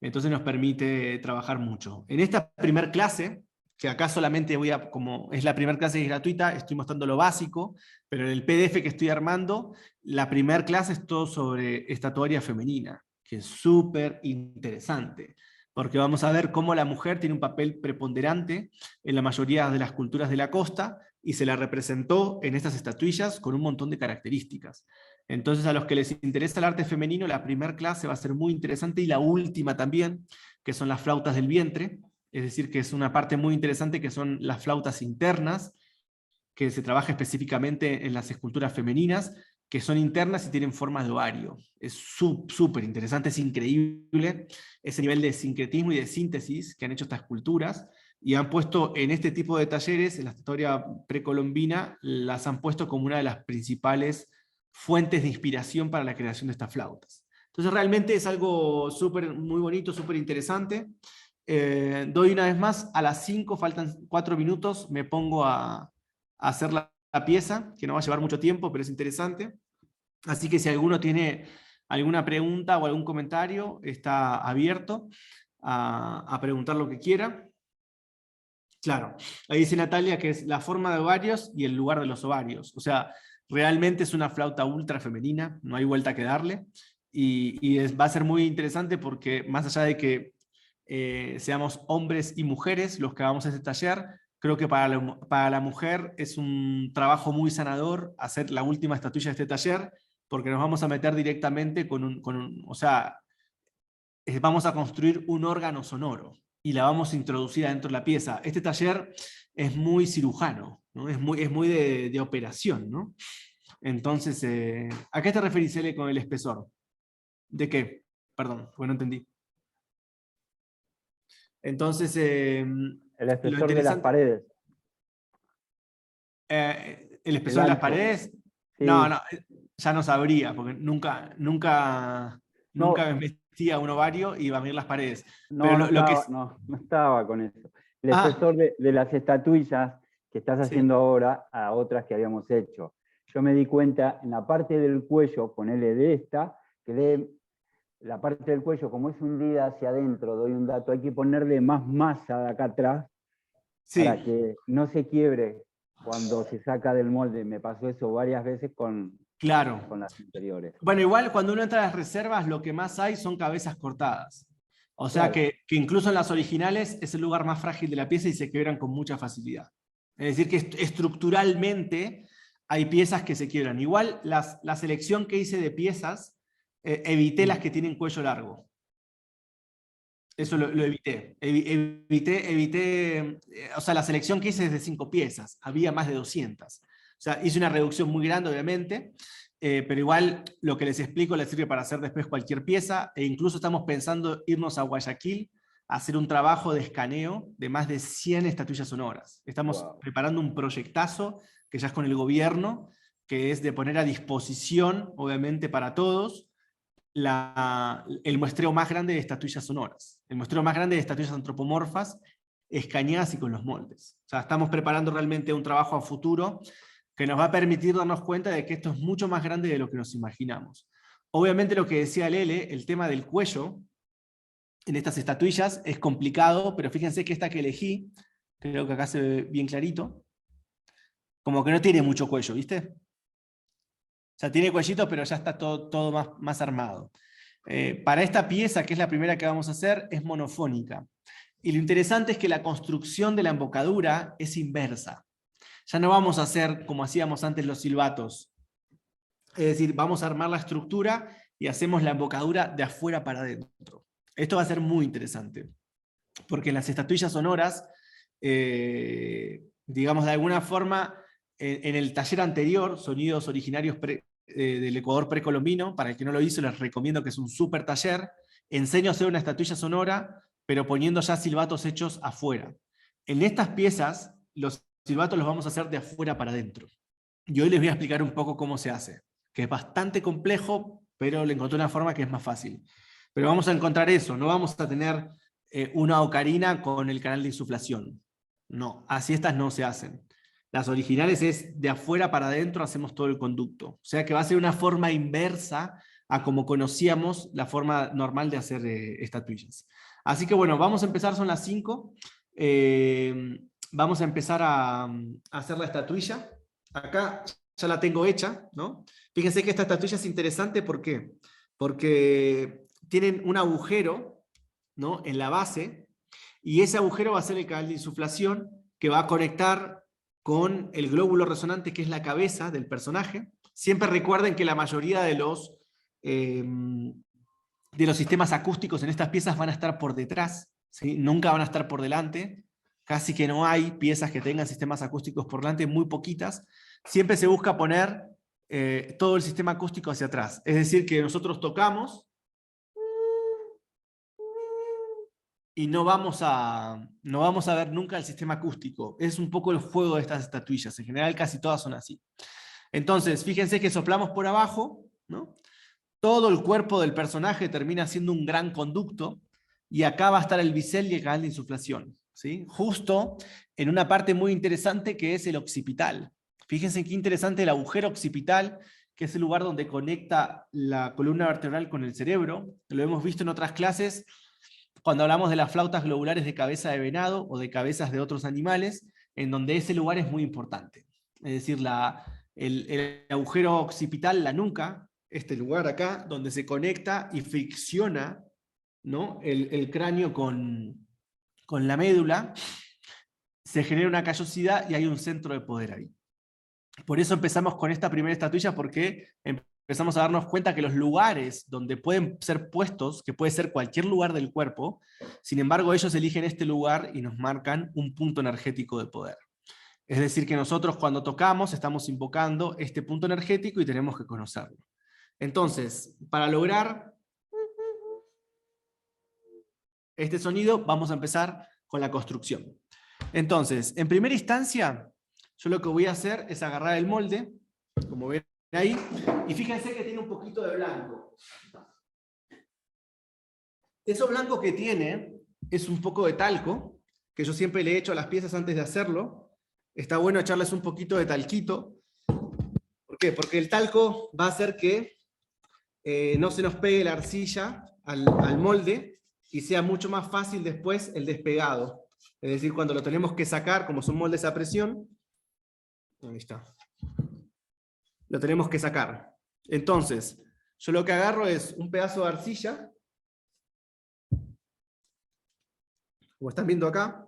Entonces nos permite trabajar mucho. En esta primer clase, que acá solamente como es la primera clase que es gratuita, estoy mostrando lo básico, pero en el PDF que estoy armando, la primera clase es todo sobre estatuaria femenina, que es súper interesante, porque vamos a ver cómo la mujer tiene un papel preponderante en la mayoría de las culturas de la costa, y se la representó en estas estatuillas con un montón de características. Entonces a los que les interesa el arte femenino, la primera clase va a ser muy interesante, y la última también, que son las flautas del vientre, es decir, que es una parte muy interesante que son las flautas internas, que se trabaja específicamente en las esculturas femeninas, que son internas y tienen formas de ovario. Es súper interesante, es increíble ese nivel de sincretismo y de síntesis que han hecho estas esculturas, y han puesto en este tipo de talleres, en la historia precolombina, las han puesto como una de las principales fuentes de inspiración para la creación de estas flautas. Entonces realmente es algo muy bonito, súper interesante. Doy una vez más, a las 5, faltan 4 minutos, me pongo a hacer la pieza, que no va a llevar mucho tiempo, pero es interesante. Así que si alguno tiene alguna pregunta o algún comentario, está abierto a preguntar lo que quiera. Claro, ahí dice Natalia que es la forma de ovarios y el lugar de los ovarios. O sea, realmente es una flauta ultra femenina, no hay vuelta que darle. Va a ser muy interesante porque más allá de que seamos hombres y mujeres los que hagamos este taller, creo que para la mujer es un trabajo muy sanador hacer la última estatuilla de este taller, porque nos vamos a meter directamente o sea, vamos a construir un órgano sonoro y la vamos a introducir adentro de la pieza. Este taller es muy cirujano, ¿no? Es muy de operación, ¿no? Entonces, ¿a qué te referís, Ele, con el espesor? ¿De qué? Perdón, porque no entendí. Entonces, El lo espesor de las interesante... paredes. ¿El espesor de las ancho. paredes? Sí. No, ya no sabría, porque nunca me metí a un ovario y iba a medir las paredes. Pero No estaba con eso. El espesor de las estatuillas que estás haciendo ahora a otras que habíamos hecho. Yo me di cuenta en la parte del cuello, ponele de esta, que la parte del cuello, como es hundida hacia adentro, doy un dato, hay que ponerle más masa de acá atrás para que no se quiebre cuando se saca del molde. Me pasó eso varias veces con las anteriores. Bueno, igual cuando uno entra a las reservas, lo que más hay son cabezas cortadas. O sea que incluso en las originales es el lugar más frágil de la pieza y se quiebran con mucha facilidad. Es decir, que estructuralmente hay piezas que se quiebran. Igual la selección que hice de piezas, evité las que tienen cuello largo. Eso lo evité. Evité, o sea, la selección que hice es de 5 piezas. Había más de 200. O sea, hice una reducción muy grande, obviamente, pero igual lo que les explico les sirve para hacer después cualquier pieza, e incluso estamos pensando irnos a Guayaquil a hacer un trabajo de escaneo de más de 100 estatuillas sonoras. Estamos preparando un proyectazo que ya es con el gobierno, que es de poner a disposición, obviamente para todos, el muestreo más grande de estatuillas sonoras, el muestreo más grande de estatuillas antropomorfas, escaneadas y con los moldes. O sea, estamos preparando realmente un trabajo a futuro que nos va a permitir darnos cuenta de que esto es mucho más grande de lo que nos imaginamos. Obviamente lo que decía Lele, el tema del cuello, en estas estatuillas es complicado, pero fíjense que esta que elegí, creo que acá se ve bien clarito, como que no tiene mucho cuello, ¿viste? O sea, tiene cuellito, pero ya está todo más armado. Para esta pieza, que es la primera que vamos a hacer, es monofónica. Y lo interesante es que la construcción de la embocadura es inversa. Ya no vamos a hacer como hacíamos antes los silbatos, Es decir, vamos a armar la estructura y hacemos la embocadura de afuera para adentro. Esto va a ser muy interesante, porque las estatuillas sonoras, digamos de alguna forma, en el taller anterior, Sonidos Originarios del Ecuador Precolombino, para el que no lo hizo, les recomiendo que es un súper taller, enseño a hacer una estatuilla sonora, pero poniendo ya silbatos hechos afuera. En estas piezas, los silbatos los vamos a hacer de afuera para adentro. Y hoy les voy a explicar un poco cómo se hace, que es bastante complejo, pero le encontré una forma que es más fácil. Pero vamos a encontrar eso, no vamos a tener una ocarina con el canal de insuflación. No, así estas no se hacen. Las originales es de afuera para adentro, hacemos todo el conducto. O sea que va a ser una forma inversa a como conocíamos la forma normal de hacer estatuillas. Así que bueno, vamos a empezar, son las 5. Vamos a empezar a hacer la estatuilla. Acá ya la tengo hecha, ¿no? Fíjense que esta estatuilla es interesante, ¿por qué? Porque tienen un agujero, ¿no?, en la base, y ese agujero va a ser el canal de insuflación que va a conectar con el glóbulo resonante, que es la cabeza del personaje. Siempre recuerden que la mayoría de los sistemas acústicos en estas piezas van a estar por detrás, ¿sí? Nunca van a estar por delante. Casi que no hay piezas que tengan sistemas acústicos por delante, muy poquitas. Siempre se busca poner todo el sistema acústico hacia atrás. Es decir, que nosotros tocamos y no vamos a ver nunca el sistema acústico. Es un poco el juego de estas estatuillas. En general casi todas son así. Entonces, fíjense que soplamos por abajo, ¿no? Todo el cuerpo del personaje termina siendo un gran conducto, y acá va a estar el bisel y el canal de insuflación, ¿sí? Justo en una parte muy interesante que es el occipital. Fíjense qué interesante el agujero occipital, que es el lugar donde conecta la columna vertebral con el cerebro. Lo hemos visto en otras clases cuando hablamos de las flautas globulares de cabeza de venado o de cabezas de otros animales, en donde ese lugar es muy importante. Es decir, el agujero occipital, la nuca, este lugar acá, donde se conecta y fricciona, ¿no?, el cráneo con la médula, se genera una callosidad y hay un centro de poder ahí. Por eso empezamos con esta primera estatuilla, porque empezamos a darnos cuenta que los lugares donde pueden ser puestos, que puede ser cualquier lugar del cuerpo, sin embargo ellos eligen este lugar y nos marcan un punto energético de poder. Es decir, que nosotros cuando tocamos estamos invocando este punto energético y tenemos que conocerlo. Entonces, para lograr este sonido, vamos a empezar con la construcción. Entonces, en primera instancia, yo lo que voy a hacer es agarrar el molde, como ven ahí, y fíjense que tiene un poquito de blanco. Eso blanco que tiene es un poco de talco, que yo siempre le echo a las piezas antes de hacerlo. Está bueno echarles un poquito de talquito. ¿Por qué? Porque el talco va a hacer que no se nos pegue la arcilla al molde y sea mucho más fácil después el despegado. Es decir, cuando lo tenemos que sacar, como son moldes a presión, ahí está, lo tenemos que sacar. Entonces, yo lo que agarro es un pedazo de arcilla, como están viendo acá.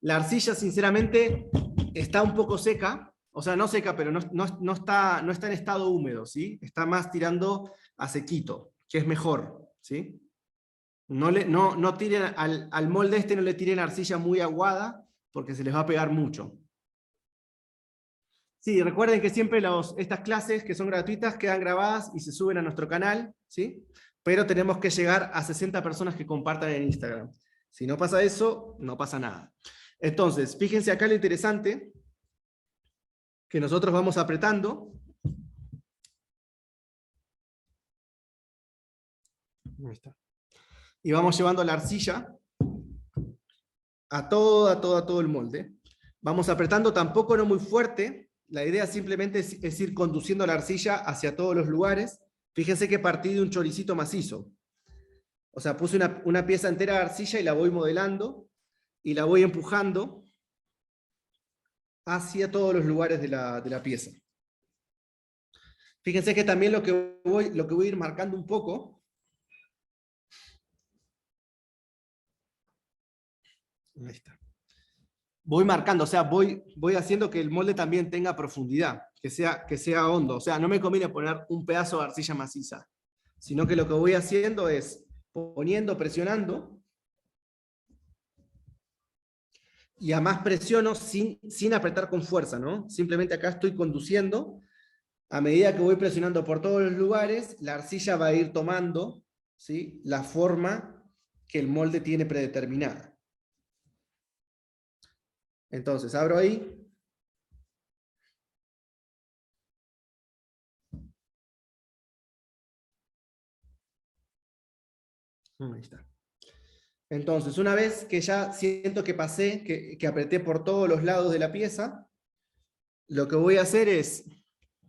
La arcilla, sinceramente, está un poco seca, o sea, no seca, pero no está en estado húmedo, ¿sí? Está más tirando a sequito, que es mejor, ¿sí? No tiren al molde este, no le tiren arcilla muy aguada, porque se les va a pegar mucho. Sí, recuerden que siempre estas clases que son gratuitas quedan grabadas y se suben a nuestro canal, ¿sí? Pero tenemos que llegar a 60 personas que compartan en Instagram. Si no pasa eso, no pasa nada. Entonces, fíjense acá lo interesante, que nosotros vamos apretando. Ahí está. Y vamos llevando la arcilla a todo el molde. Vamos apretando, tampoco no muy fuerte. La idea simplemente es ir conduciendo la arcilla hacia todos los lugares. Fíjense que partí de un choricito macizo. O sea, puse una pieza entera de arcilla y la voy modelando y la voy empujando hacia todos los lugares de la pieza. Fíjense que también lo que voy a ir marcando un poco, ahí está, voy marcando, o sea, voy haciendo que el molde también tenga profundidad, que sea hondo. O sea, no me conviene poner un pedazo de arcilla maciza, sino que lo que voy haciendo es poniendo, presionando, y además presiono sin apretar con fuerza, ¿no? Simplemente acá estoy conduciendo. A medida que voy presionando por todos los lugares, la arcilla va a ir tomando, ¿sí?, la forma que el molde tiene predeterminada. Entonces, abro ahí. Ahí está. Entonces, una vez que ya siento que pasé, que apreté por todos los lados de la pieza, lo que voy a hacer es...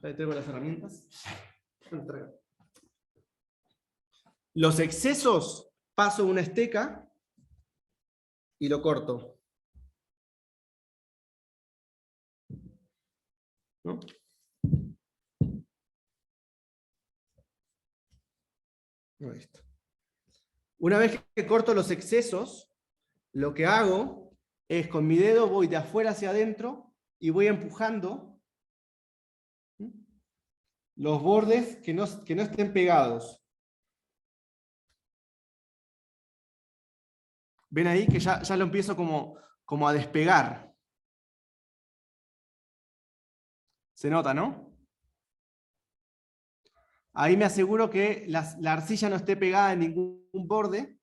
Ahí tengo las herramientas. Los excesos, paso una esteca y lo corto, ¿no? Ahí está. Una vez que corto los excesos, lo que hago es con mi dedo voy de afuera hacia adentro y voy empujando los bordes que no estén pegados. Ven ahí que ya lo empiezo como a despegar. Se nota, ¿no? Ahí me aseguro que la arcilla no esté pegada en ningún borde.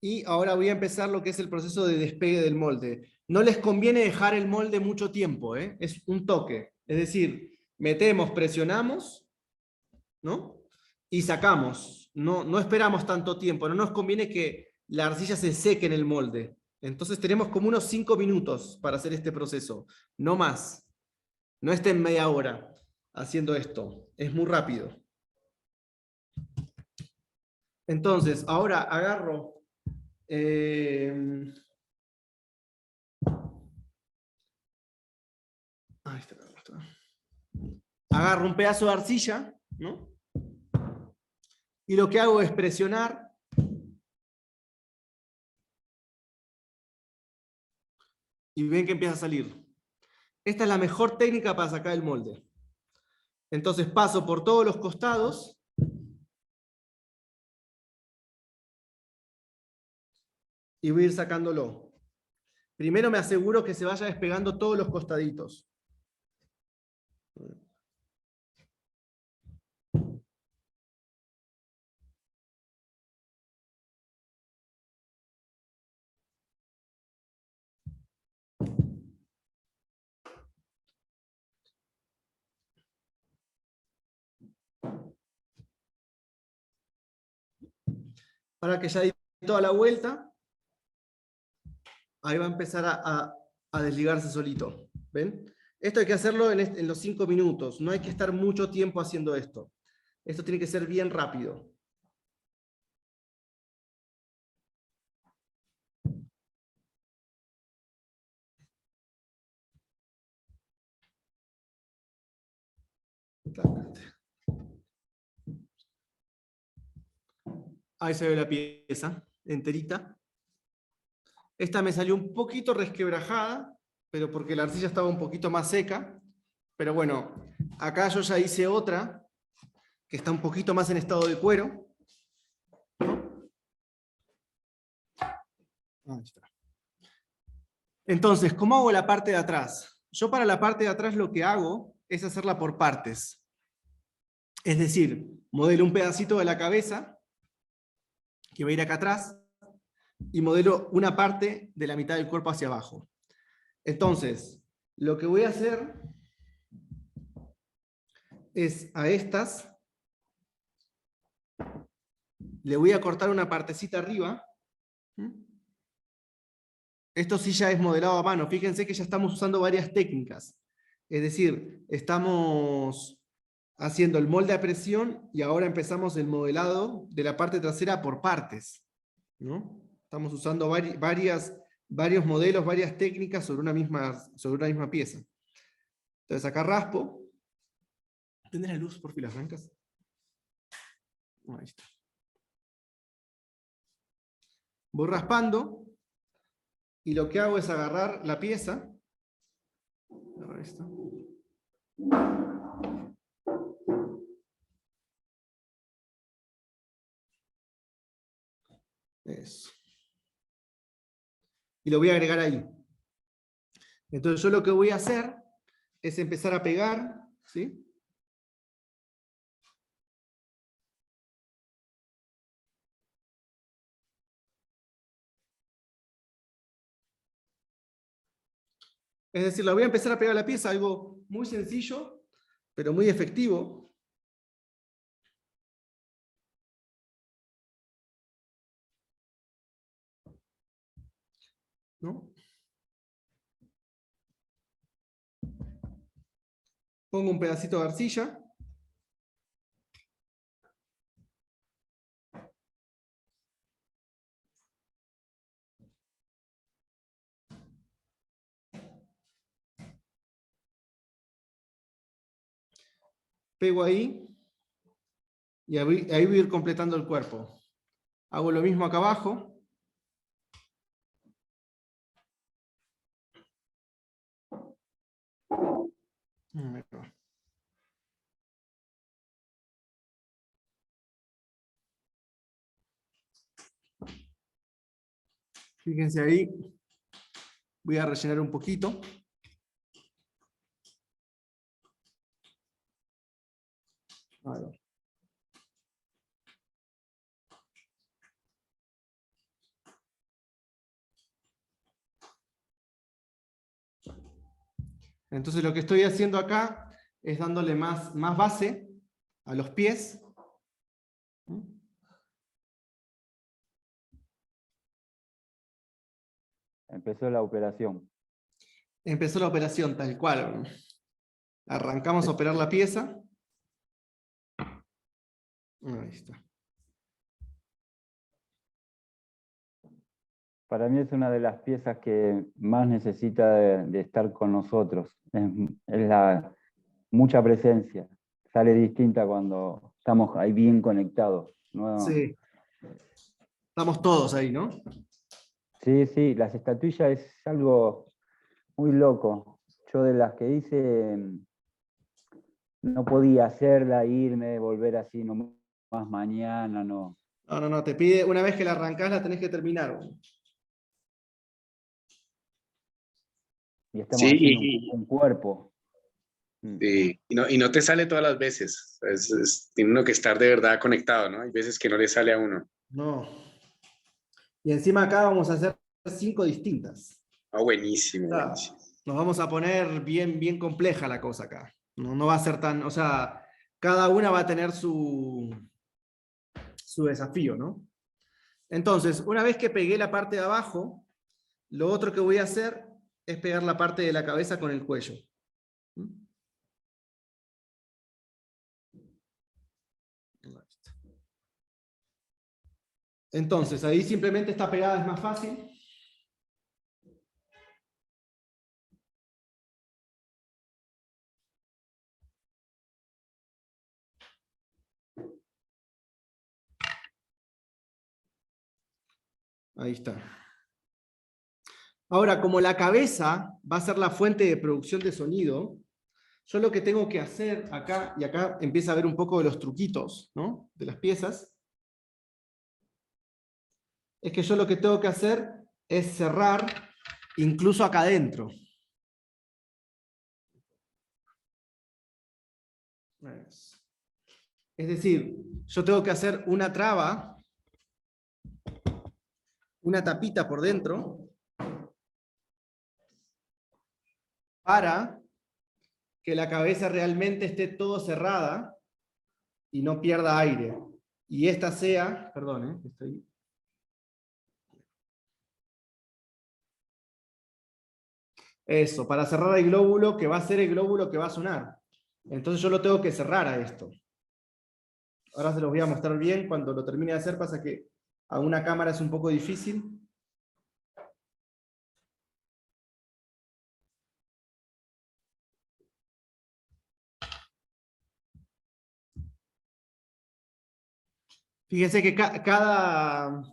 Y ahora voy a empezar lo que es el proceso de despegue del molde. No les conviene dejar el molde mucho tiempo, ¿eh? Es un toque. Es decir, metemos, presionamos, ¿no? Y sacamos. No esperamos tanto tiempo. No nos conviene que la arcilla se seque en el molde. Entonces tenemos como unos 5 minutos para hacer este proceso. No más. No estén media hora haciendo esto. Es muy rápido. Entonces, ahora agarro... ahí está. Agarro un pedazo de arcilla, ¿no? Y lo que hago es presionar y ven que empieza a salir. Esta es la mejor técnica para sacar el molde. Entonces paso por todos los costados y voy a ir sacándolo. Primero me aseguro que se vaya despegando todos los costaditos. Ahora que ya di toda la vuelta, ahí va a empezar a desligarse solito. ¿Ven? Esto hay que hacerlo en los 5 minutos. No hay que estar mucho tiempo haciendo esto. Esto tiene que ser bien rápido. Ahí se ve la pieza enterita. Esta me salió un poquito resquebrajada, pero porque la arcilla estaba un poquito más seca. Pero bueno, acá yo ya hice otra, que está un poquito más en estado de cuero. ¿No? Ahí está. Entonces, ¿cómo hago la parte de atrás? Yo para la parte de atrás lo que hago es hacerla por partes. Es decir, modelo un pedacito de la cabeza, que va a ir acá atrás, y modelo una parte de la mitad del cuerpo hacia abajo. Entonces, lo que voy a hacer es a estas, le voy a cortar una partecita arriba. Esto sí ya es modelado a mano. Fíjense que ya estamos usando varias técnicas. Es decir, estamos haciendo el molde a presión y ahora empezamos el modelado de la parte trasera por partes, ¿no? Estamos usando varios modelos, varias técnicas sobre una misma pieza. Entonces acá raspo. ¿Tendrás la luz, por fin, las blancas? Ahí está. Voy raspando y lo que hago es agarrar la pieza. Agarrar esto. Eso. Y lo voy a agregar ahí. Entonces yo lo que voy a hacer es empezar a pegar, ¿sí? Es decir, la voy a empezar a pegar a la pieza, algo muy sencillo, pero muy efectivo. ¿No? Pongo un pedacito de arcilla. Pego ahí. Y ahí voy a ir completando el cuerpo. Hago lo mismo acá abajo. Fíjense ahí. Voy a rellenar un poquito. Ahí va. Entonces lo que estoy haciendo acá es dándole más base a los pies. Empezó la operación. Empezó la operación tal cual. Arrancamos a operar la pieza. Ahí está. Para mí es una de las piezas que más necesita de estar con nosotros. Es mucha presencia. Sale distinta cuando estamos ahí bien conectados, ¿no? Sí. Estamos todos ahí, ¿no? Sí, sí, las estatuillas es algo muy loco. Yo de las que hice no podía hacerla, irme, volver así nomás mañana, no. No, te pide, una vez que la arrancás la tenés que terminar. Y estamos Sí, haciendo un cuerpo. sí, y no te sale todas las veces. Tiene uno que estar de verdad conectado, ¿no? Hay veces que no le sale a uno. No. Y encima acá vamos a hacer 5 distintas. Ah, buenísimo, O sea, buenísimo. nos vamos a poner bien compleja la cosa acá. No va a ser tan, o sea, cada una va a tener su desafío, ¿no? Entonces, una vez que pegué la parte de abajo, lo otro que voy a hacer es pegar la parte de la cabeza con el cuello. Entonces, ahí simplemente está pegada, es más fácil. Ahí está. Ahora, como la cabeza va a ser la fuente de producción de sonido, yo lo que tengo que hacer acá, y acá empieza a ver un poco de los truquitos, ¿no? De las piezas, es que yo lo que tengo que hacer es cerrar incluso acá adentro. Es decir, yo tengo que hacer una traba, una tapita por dentro, para que la cabeza realmente esté todo cerrada y no pierda aire. Y esta sea, perdón, estoy... Eso, para cerrar el glóbulo, que va a ser el glóbulo que va a sonar. Entonces yo lo tengo que cerrar a esto. Ahora se los voy a mostrar bien cuando lo termine de hacer, pasa que a una cámara es un poco difícil. Fíjense que cada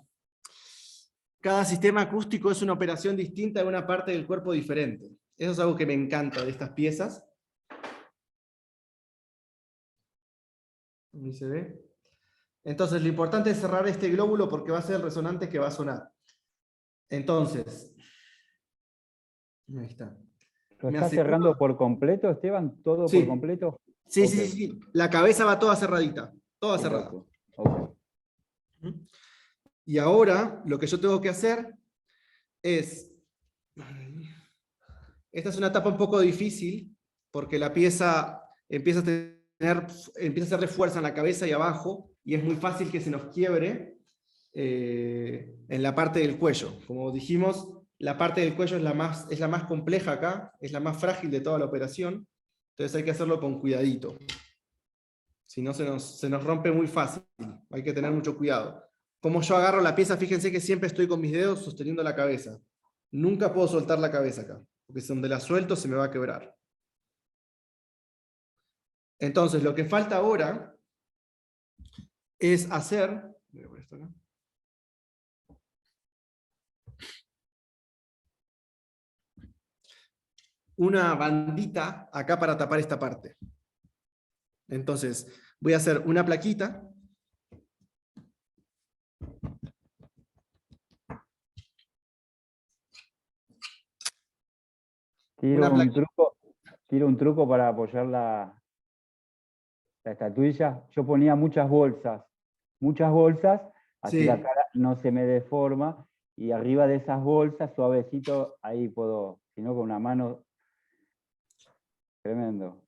sistema acústico es una operación distinta de una parte del cuerpo diferente. Eso es algo que me encanta de estas piezas. Ahí se ve. Entonces, lo importante es cerrar este glóbulo porque va a ser el resonante que va a sonar. Entonces, ahí está. ¿Lo estás cerrando por completo, Esteban? ¿Todo por completo? Sí, okay. Sí. La cabeza va toda cerradita, toda cerrada. Okay. Y ahora, lo que yo tengo que hacer es... Esta es una etapa un poco difícil, porque la pieza empieza a hacerle fuerza en la cabeza y abajo, y es muy fácil que se nos quiebre en la parte del cuello. Como dijimos, la parte del cuello es la más compleja acá, es la más frágil de toda la operación, entonces hay que hacerlo con cuidadito. Si no, se nos rompe muy fácil, hay que tener mucho cuidado. Como yo agarro la pieza, fíjense que siempre estoy con mis dedos sosteniendo la cabeza. Nunca puedo soltar la cabeza acá, porque si donde la suelto se me va a quebrar. Entonces, lo que falta ahora es hacer... Voy a poner esto acá. Una bandita acá para tapar esta parte. Entonces, voy a hacer una plaquita. Tiro un truco para apoyar la estatuilla. Yo ponía muchas bolsas, así sí. La cara no se me deforma, y arriba de esas bolsas, suavecito, ahí puedo, si no con una mano, tremendo.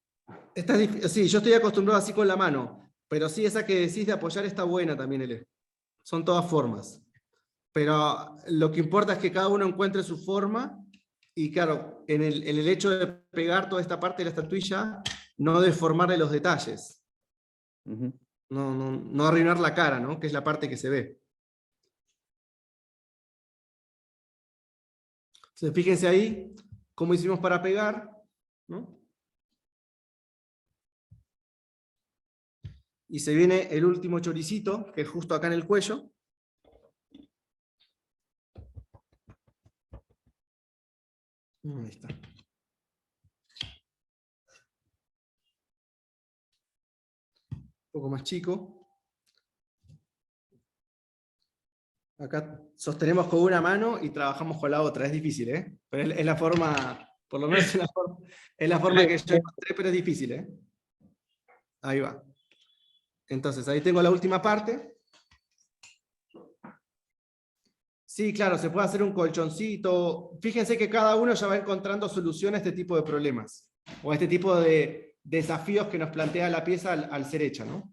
Sí, yo estoy acostumbrado así con la mano, pero sí, esa que decís de apoyar está buena también, Ele. Son todas formas. Pero lo que importa es que cada uno encuentre su forma, y claro, en el hecho de pegar toda esta parte de la estatuilla, no deformarle los detalles. No arruinar la cara, ¿no? Que es la parte que se ve. Entonces, fíjense ahí cómo hicimos para pegar, ¿no? Y se viene el último choricito, que es justo acá en el cuello. Ahí está. Un poco más chico. Acá sostenemos con una mano y trabajamos con la otra. Es difícil, ¿eh? Pero es la forma, por lo menos es la forma que yo encontré, pero es difícil, ¿eh? Ahí va. Entonces, ahí tengo la última parte. Sí, claro, se puede hacer un colchoncito. Fíjense que cada uno ya va encontrando solución a este tipo de problemas, o a este tipo de desafíos que nos plantea la pieza al ser hecha, ¿no?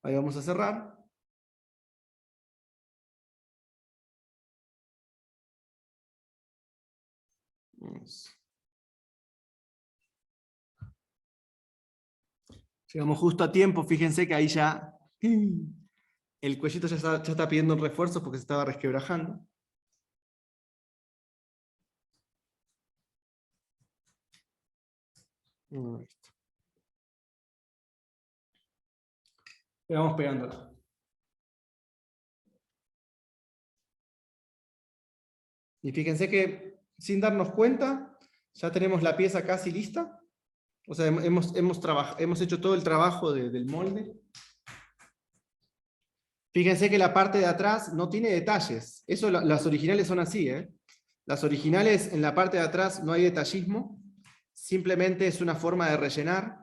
Ahí vamos a cerrar. Llegamos justo a tiempo, fíjense que ahí ya el cuellito ya está pidiendo un refuerzo porque se estaba resquebrajando. Y vamos pegándola. Y fíjense que sin darnos cuenta, ya tenemos la pieza casi lista. O sea, hemos hecho todo el trabajo del molde. Fíjense que la parte de atrás no tiene detalles. Eso, las originales son así, ¿eh? Las originales, en la parte de atrás no hay detallismo. Simplemente es una forma de rellenar.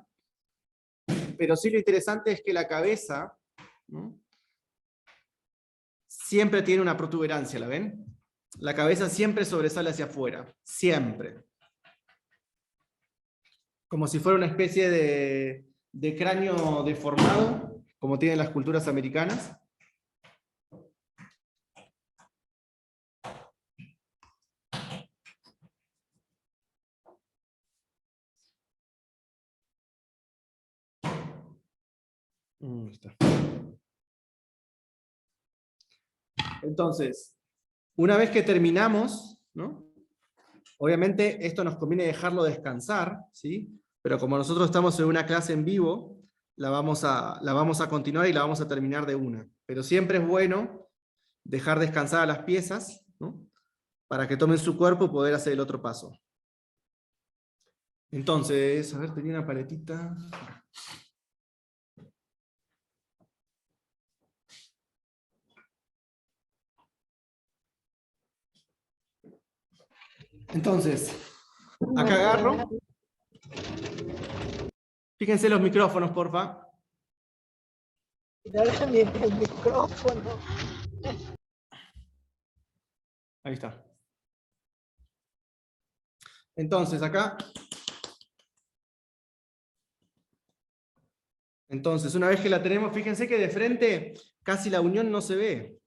Pero sí lo interesante es que la cabeza, ¿no?, siempre tiene una protuberancia, ¿la ven? La cabeza siempre sobresale hacia afuera. Siempre. Como si fuera una especie de cráneo deformado, como tienen las culturas americanas. Entonces, una vez que terminamos, ¿no?, Obviamente esto nos conviene dejarlo descansar, ¿sí? Pero como nosotros estamos en una clase en vivo, la vamos a continuar y la vamos a terminar de una. Pero siempre es bueno dejar descansar a las piezas, ¿no? Para que tomen su cuerpo y poder hacer el otro paso. Entonces, a ver, tenía una paletita. Entonces, acá agarro. Fíjense los micrófonos, porfa. El micrófono. Ahí está. Entonces, acá. Entonces, una vez que la tenemos, fíjense que de frente casi la unión no se ve.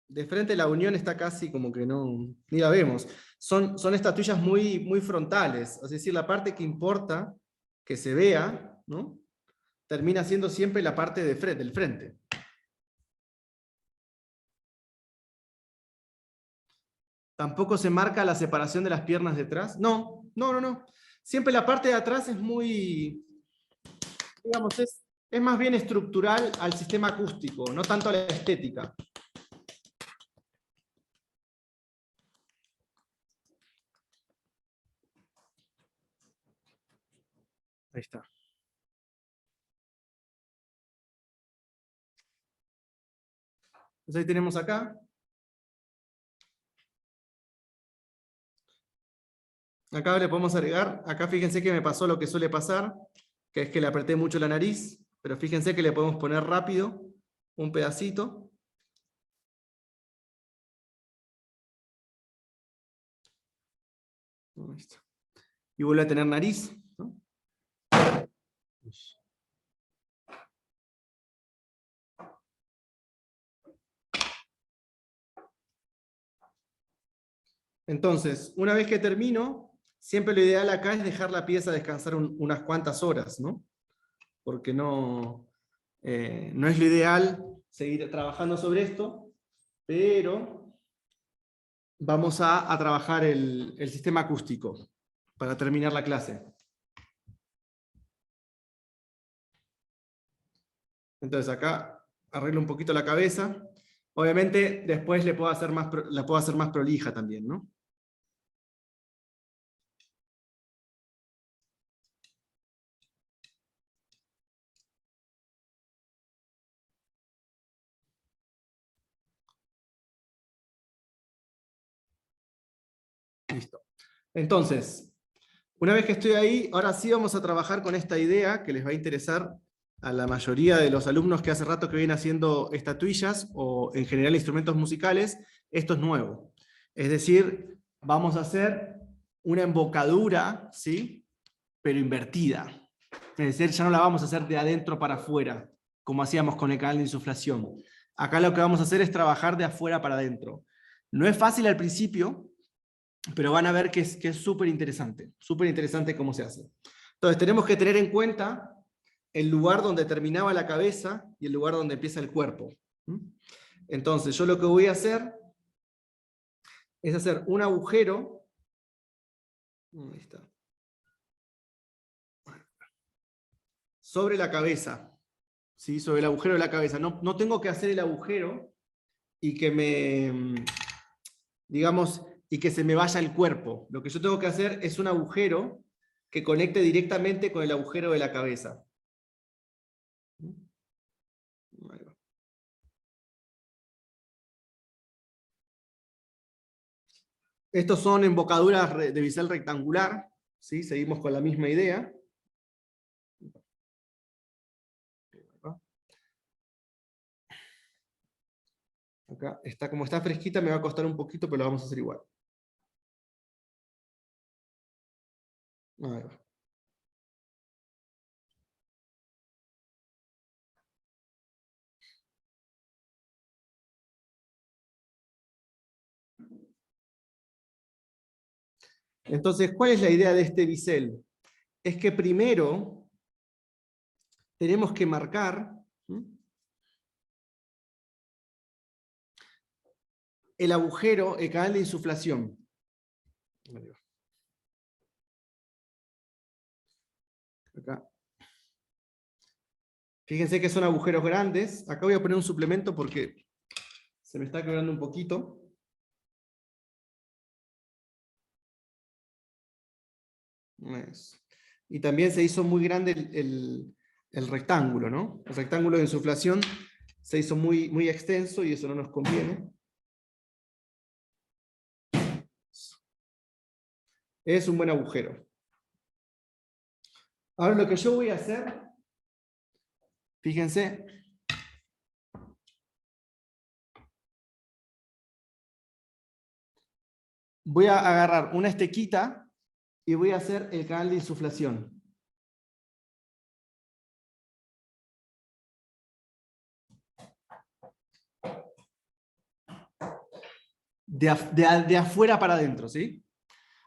De frente la unión está casi como que no, ni la vemos. Son estatuillas muy, muy frontales. Es decir, la parte que importa que se vea, ¿no? Termina siendo siempre la parte del frente. ¿Tampoco se marca la separación de las piernas detrás? No. Siempre la parte de atrás es muy, digamos, es más bien estructural al sistema acústico, no tanto a la estética. Ahí está. Entonces ahí tenemos acá. Acá le podemos agregar, acá fíjense que me pasó lo que suele pasar, que es que le apreté mucho la nariz, pero fíjense que le podemos poner rápido un pedacito. Ahí está. Y vuelve a tener nariz, ¿no? Entonces, una vez que termino, siempre lo ideal acá es dejar la pieza descansar unas cuantas horas, ¿no? Porque no es lo ideal seguir trabajando sobre esto, pero vamos a trabajar el sistema acústico para terminar la clase. Entonces acá arreglo un poquito la cabeza. Obviamente después la puedo hacer más prolija también, ¿no? Listo. Entonces, una vez que estoy ahí, ahora sí vamos a trabajar con esta idea que les va a interesar a la mayoría de los alumnos que hace rato que vienen haciendo estatuillas o en general instrumentos musicales. Esto es nuevo. Es decir, vamos a hacer una embocadura, ¿sí? Pero invertida. Es decir, ya no la vamos a hacer de adentro para afuera, como hacíamos con el canal de insuflación. Acá lo que vamos a hacer es trabajar de afuera para adentro. No es fácil al principio, pero van a ver que es súper interesante cómo se hace. Entonces tenemos que tener en cuenta el lugar donde terminaba la cabeza y el lugar donde empieza el cuerpo. Entonces yo lo que voy a hacer es hacer un agujero. Ahí está. Sobre la cabeza, ¿sí? Sobre el agujero de la cabeza. No tengo que hacer el agujero y que me, digamos, y que se me vaya el cuerpo. Lo que yo tengo que hacer es un agujero que conecte directamente con el agujero de la cabeza. Ahí va. Estos son embocaduras de bisel rectangular, ¿sí? Seguimos con la misma idea. Acá está, como está fresquita, me va a costar un poquito, pero lo vamos a hacer igual. Ahí va. Entonces, ¿cuál es la idea de este bisel? Es que primero tenemos que marcar el agujero, el canal de insuflación. Acá. Fíjense que son agujeros grandes. Acá voy a poner un suplemento porque se me está quebrando un poquito. Eso. Y también se hizo muy grande el rectángulo, ¿no? El rectángulo de insuflación se hizo muy, muy extenso y eso no nos conviene. Es un buen agujero. Ahora lo que yo voy a hacer, fíjense, voy a agarrar una estequita y voy a hacer el canal de insuflación. De afuera para adentro, ¿sí?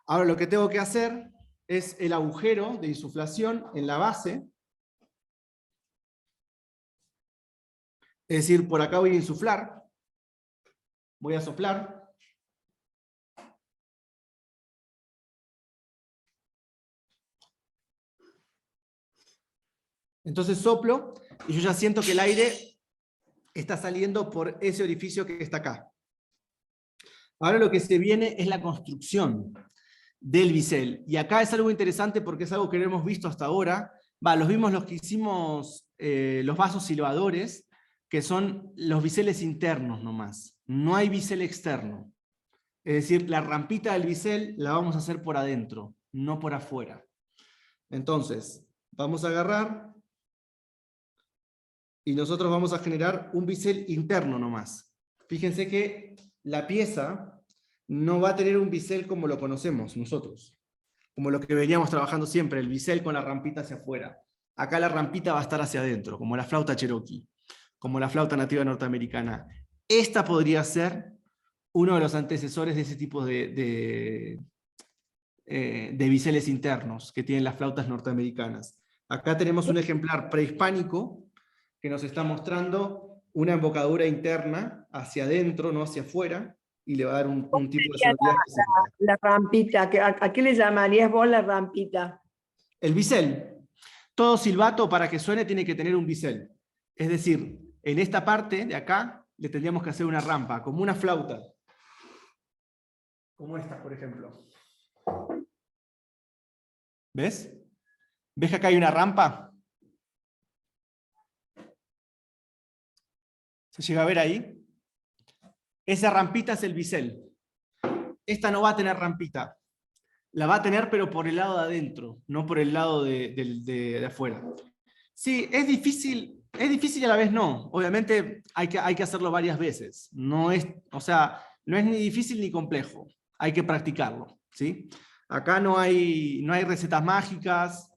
Ahora lo que tengo que hacer es el agujero de insuflación en la base. Es decir, por acá voy a insuflar. Voy a soplar. Entonces soplo y yo ya siento que el aire está saliendo por ese orificio que está acá. Ahora lo que se viene es la construcción del bisel. Y acá es algo interesante porque es algo que no hemos visto hasta ahora. Los vimos los que hicimos los vasos silbadores, que son los biseles internos nomás. No hay bisel externo. Es decir, la rampita del bisel la vamos a hacer por adentro, no por afuera. Entonces, vamos a agarrar y nosotros vamos a generar un bisel interno nomás. Fíjense que la pieza no va a tener un bisel como lo conocemos nosotros, como lo que veníamos trabajando siempre, el bisel con la rampita hacia afuera. Acá la rampita va a estar hacia adentro, como la flauta cherokee, como la flauta nativa norteamericana. Esta podría ser uno de los antecesores de ese tipo de biseles internos que tienen las flautas norteamericanas. Acá tenemos un ejemplar prehispánico que nos está mostrando una embocadura interna hacia adentro, no hacia afuera, y le va a dar un tipo de sonoridad específica. La rampita, ¿a qué le llamarías vos la rampita? El bisel. Todo silbato para que suene tiene que tener un bisel. Es decir, en esta parte de acá le tendríamos que hacer una rampa, como una flauta. Como esta, por ejemplo. ¿Ves? ¿Ves que acá hay una rampa? ¿Se llega a ver ahí? Esa rampita es el bisel. Esta no va a tener rampita. La va a tener, pero por el lado de adentro, no por el lado de afuera. Sí, es difícil y a la vez no. Obviamente hay que hacerlo varias veces. No es, o sea, no es ni difícil ni complejo. Hay que practicarlo, ¿sí? Acá no hay recetas mágicas.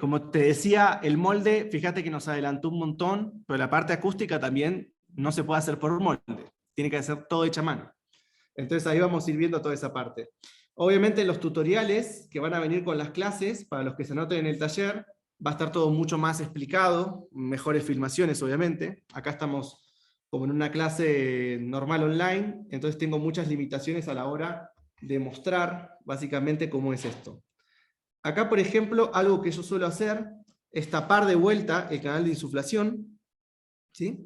Como te decía, el molde, fíjate que nos adelantó un montón, pero la parte acústica también no se puede hacer por molde. Tiene que hacer todo hecho a mano. Entonces ahí vamos a ir viendo toda esa parte. Obviamente los tutoriales que van a venir con las clases, para los que se anoten en el taller, va a estar todo mucho más explicado, mejores filmaciones obviamente. Acá estamos como en una clase normal online, entonces tengo muchas limitaciones a la hora de mostrar básicamente cómo es esto. Acá, por ejemplo, algo que yo suelo hacer es tapar de vuelta el canal de insuflación, ¿sí?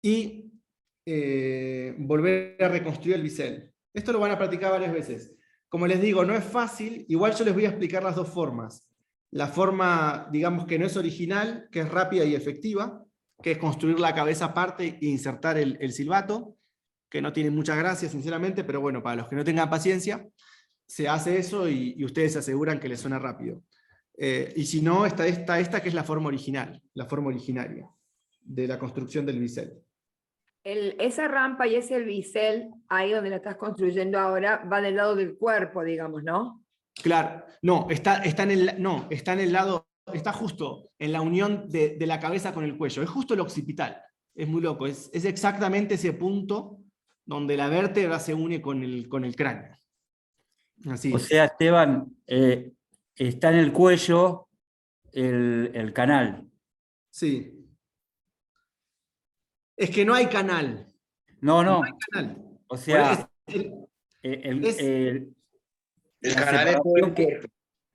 Y volver a reconstruir el bisel. Esto lo van a practicar varias veces. Como les digo, no es fácil, igual yo les voy a explicar las dos formas. La forma, digamos, que no es original, que es rápida y efectiva, que es construir la cabeza aparte e insertar el silbato, que no tiene mucha gracia, sinceramente, pero bueno, para los que no tengan paciencia, se hace eso y ustedes se aseguran que les suena rápido. Y si no, está esta que es la forma original, la forma originaria de la construcción del bisel. Esa rampa y ese bisel, ahí donde la estás construyendo ahora, va del lado del cuerpo, digamos, ¿no? Claro, no, está en el lado, está justo en la unión de la cabeza con el cuello, es justo el occipital, es muy loco, es exactamente ese punto donde la vértebra se une con el cráneo. Así o sea, Esteban, está en el cuello el canal. Sí. Es que no hay canal. No. No hay canal. O sea, El La canal es todo el separación que- cuerpo.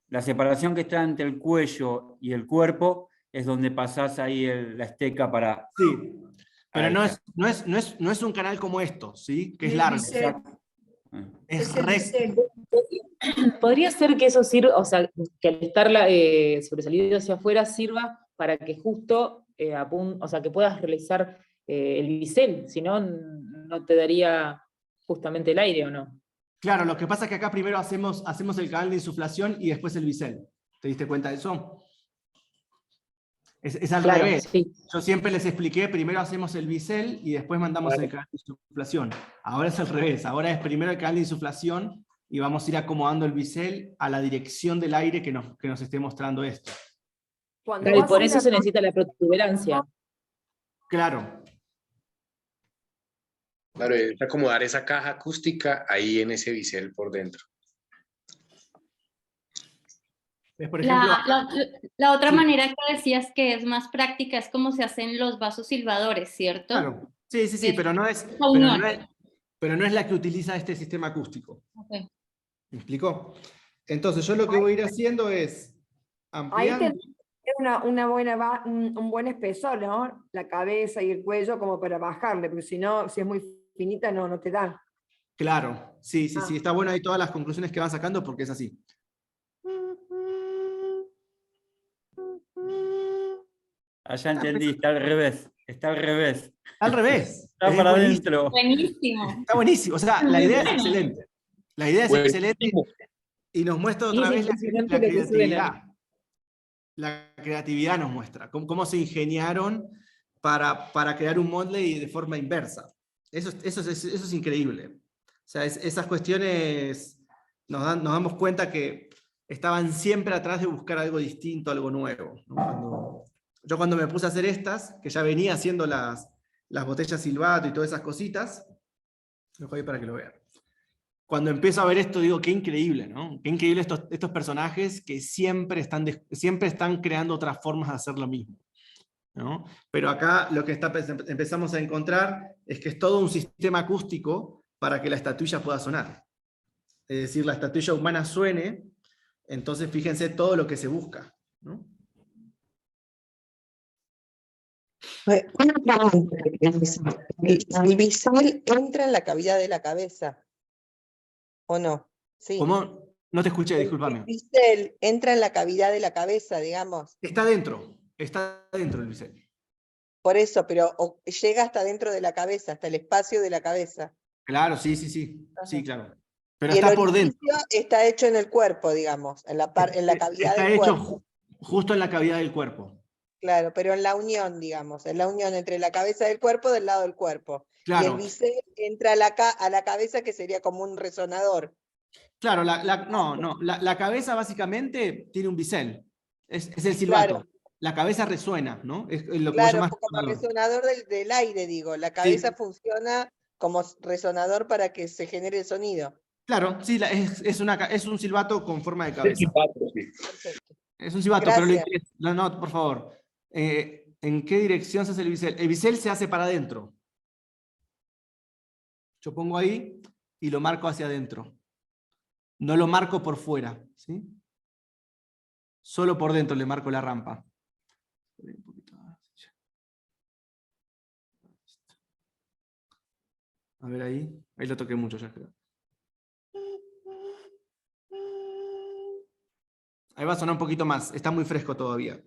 La separación que está entre el cuello y el cuerpo es donde pasás ahí la esteca para... Sí, pero Ahí está. no es un canal como esto, ¿sí? Que es El largo, bisel. Exacto. es Es el recto. bisel. Podría ser que eso sirva, o sea, que al estar sobresalido hacia afuera sirva para que justo, o sea, que puedas realizar el bisel, si no, no te daría justamente el aire, ¿o no? Claro, lo que pasa es que acá primero hacemos el canal de insuflación y después el bisel. ¿Te diste cuenta de eso? Es al Claro, revés. sí. Yo siempre les expliqué, primero hacemos el bisel y después mandamos Claro. el canal de insuflación. Ahora es al revés, ahora es primero el canal de insuflación y vamos a ir acomodando el bisel a la dirección del aire que nos esté mostrando esto. Cuando Claro, y vas por a eso una- se necesita la protuberancia. Claro, Claro, es acomodar esa caja acústica ahí en ese bisel por dentro. es por ejemplo, La otra sí. manera que decías que es más práctica es como se hacen los vasos silbadores, ¿cierto? Claro, sí, Es pero no es, esa unión. pero no es la que utiliza este sistema acústico. Ok. ¿Me explicó? Entonces yo lo que voy a ir haciendo es Ahí ampliando. tenés un buen espesor, ¿no? La cabeza y el cuello como para bajarle, porque si no, si es muy finita, no te da. Claro, sí, Ah. está bueno ahí todas las conclusiones que van sacando porque es así. Allá entendí, está al revés. Está al revés. Al revés. Está es para buenísimo, adentro. Buenísimo. está buenísimo. O sea, la idea es excelente. La idea es excelente Buenísimo. y nos muestra Y otra es vez la impresionante lo que creatividad. suena. La creatividad nos muestra cómo se ingeniaron para crear un molde de forma inversa. Eso es increíble. O sea, esas cuestiones nos damos cuenta que estaban siempre atrás de buscar algo distinto, algo nuevo, ¿no? Yo cuando me puse a hacer estas, que ya venía haciendo las botellas silbato y todas esas cositas, lo dejo ahí para que lo vean. Cuando empiezo a ver esto digo, qué increíble, ¿no? Qué increíble estos personajes que siempre están creando otras formas de hacer lo mismo, ¿no? Pero acá lo que empezamos a encontrar es que es todo un sistema acústico para que la estatuilla pueda sonar. Es decir, la estatuilla humana suene, entonces fíjense todo lo que se busca, ¿no? Una pregunta. ¿El bisel entra en la cavidad de la cabeza? ¿O no? Sí. ¿Cómo? No te escuché, El discúlpame. bisel entra en la cavidad de la cabeza, digamos. Está dentro el bisel. Por eso, pero llega hasta dentro de la cabeza, hasta el espacio de la cabeza. Claro, sí, Ajá. claro. Pero Y el está por dentro. orificio está hecho en el cuerpo, digamos, en la cavidad Está del hecho cuerpo. justo en la cavidad del cuerpo. Claro, pero en la unión, digamos, en la unión entre la cabeza del cuerpo del lado del cuerpo. Y el Claro, bisel entra a la cabeza, que sería como un resonador. claro, la cabeza básicamente tiene un bisel. Es el silbato. Claro. La cabeza resuena, ¿no? Es lo que vos Claro, llamás como resonador. resonador del aire, digo. La cabeza funciona como resonador para que se genere el sonido. Claro, sí, es un silbato con forma de cabeza. Perfecto. Es un silbato, pero Gracias. no, por favor. ¿En qué dirección se hace el bisel? El bisel se hace para adentro. Yo pongo ahí y lo marco hacia adentro. No lo marco por fuera, ¿sí? Solo por dentro le marco la rampa. A ver ahí lo toqué mucho ya, creo. Ahí va a sonar un poquito más, está muy fresco todavía.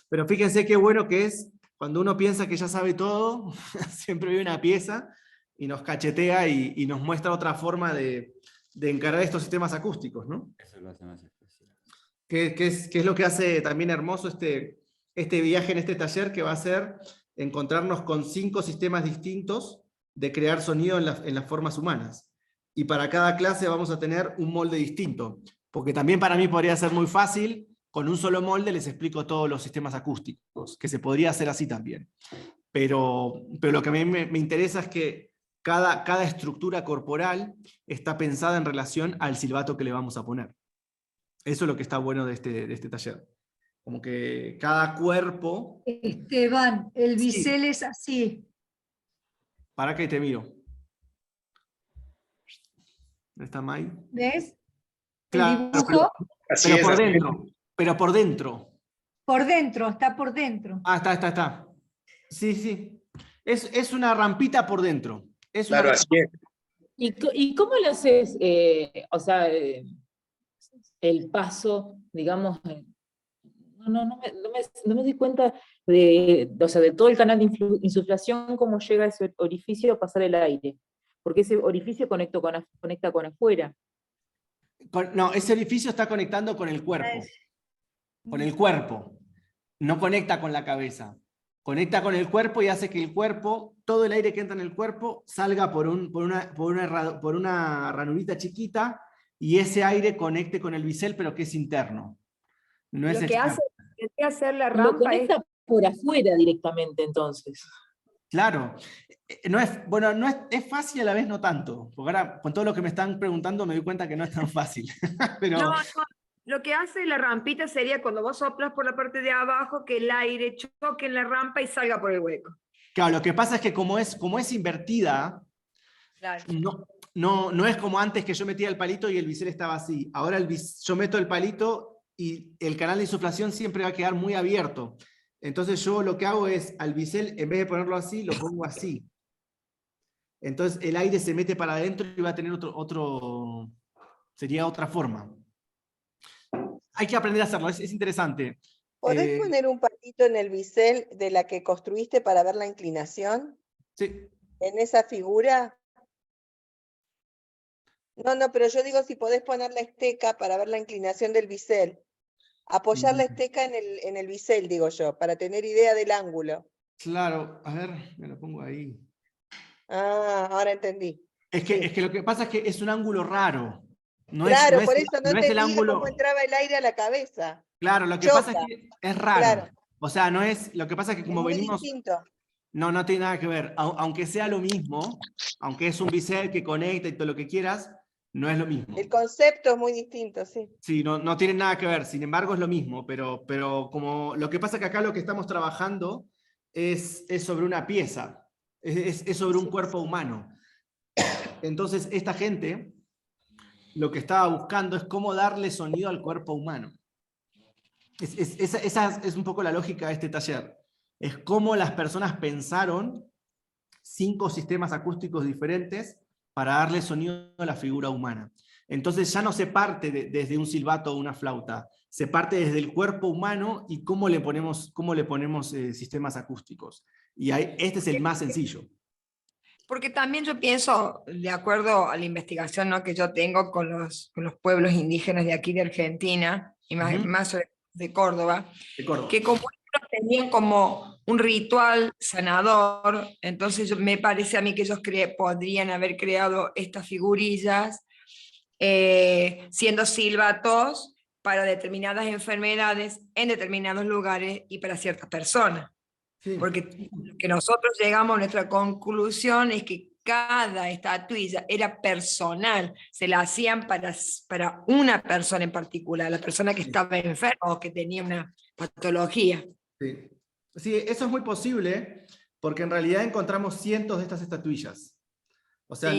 Pero fíjense qué bueno que es cuando uno piensa que ya sabe todo, siempre ve una pieza y nos cachetea y nos muestra otra forma de encarar estos sistemas acústicos, ¿no? Eso lo hace más especial. Que es lo que hace también hermoso este viaje en este taller, que va a ser encontrarnos con 5 sistemas distintos de crear sonido en las formas humanas. Y para cada clase vamos a tener un molde distinto, porque también para mí podría ser muy fácil, con un solo molde les explico todos los sistemas acústicos, que se podría hacer así también. Pero lo que a mí me interesa es que cada estructura corporal está pensada en relación al silbato que le vamos a poner. Eso es lo que está bueno de este taller. Como que cada cuerpo... Esteban, el Sí. bisel es así. ¿Para qué te miro? ¿Dónde está Mai? ¿Ves? Claro, dibujo Así pero es, por así es. dentro. Pero por dentro. por dentro, está por dentro. Ah, está. Sí, sí. Es una rampita por dentro. Es una Claro, así es. ¿Y cómo lo haces? O sea, el paso, digamos, no me di cuenta o sea, de todo el canal de insuflación, cómo llega a ese orificio a pasar el aire. Porque ese orificio conecta con afuera. No, ese orificio está conectando con el cuerpo. Con el cuerpo. No conecta con la cabeza. Conecta con el cuerpo y hace que el cuerpo, todo el aire que entra en el cuerpo, salga por una ranurita chiquita y ese aire conecte con el bisel, pero que es interno. No es Lo que externo. hace hacer la Lo rampa es conecta por afuera directamente, entonces. Claro. Bueno, es fácil a la vez no tanto, porque ahora con todo lo que me están preguntando me doy cuenta que no es tan fácil. Pero No, lo que hace la rampita sería cuando vos soplas por la parte de abajo, que el aire choque en la rampa y salga por el hueco. claro, lo que pasa es que como es invertida, Claro. no es como antes que yo metía el palito y el bisel estaba así. Ahora yo meto el palito y el canal de insuflación siempre va a quedar muy abierto. Entonces yo lo que hago es, al bisel, en vez de ponerlo así, lo pongo así. Entonces el aire se mete para adentro y va a tener sería otra forma. Hay que aprender a hacerlo, es interesante. ¿Podés poner un palito en el bisel de la que construiste para ver la inclinación? Sí. ¿En esa figura? No, pero yo digo si podés poner la esteca para ver la inclinación del bisel. Apoyar la esteca en el bisel, digo yo, para tener idea del ángulo. Claro, a ver, me lo pongo ahí. Ah, ahora entendí. Es que lo que pasa es que es un ángulo raro. Claro, por eso no no es el entendía ángulo. cómo entraba el aire a la cabeza. Claro, lo que Choca, pasa es que es raro. claro. O sea, no es. Lo que pasa es que Es como muy venimos. distinto. No tiene nada que ver. Aunque sea lo mismo, aunque es un bisel que conecta y todo lo que quieras, no es lo mismo. El concepto es muy distinto, sí. Sí, no tiene nada que ver. Sin embargo, es lo mismo. Pero como lo que pasa es que acá lo que estamos trabajando es sobre una pieza. Es sobre un cuerpo humano. Entonces, esta gente lo que estaba buscando es cómo darle sonido al cuerpo humano. Esa es un poco la lógica de este taller. Es cómo las personas pensaron 5 sistemas acústicos diferentes para darle sonido a la figura humana. Entonces ya no se parte desde un silbato o una flauta, se parte desde el cuerpo humano y cómo le ponemos sistemas acústicos. Y este es el más sencillo. Porque también yo pienso, de acuerdo a la investigación, ¿no?, que yo tengo con los pueblos indígenas de aquí de Argentina, y más de Córdoba, que como ellos tenían como un ritual sanador, entonces me parece a mí que ellos podrían haber creado estas figurillas siendo silbatos para determinadas enfermedades en determinados lugares y para ciertas personas. Sí. Porque lo que nosotros llegamos a nuestra conclusión es que cada estatuilla era personal, se la hacían para una persona en particular, la persona que estaba enferma o que tenía una patología. Sí, eso es muy posible, porque en realidad encontramos cientos de estas estatuillas. O sea,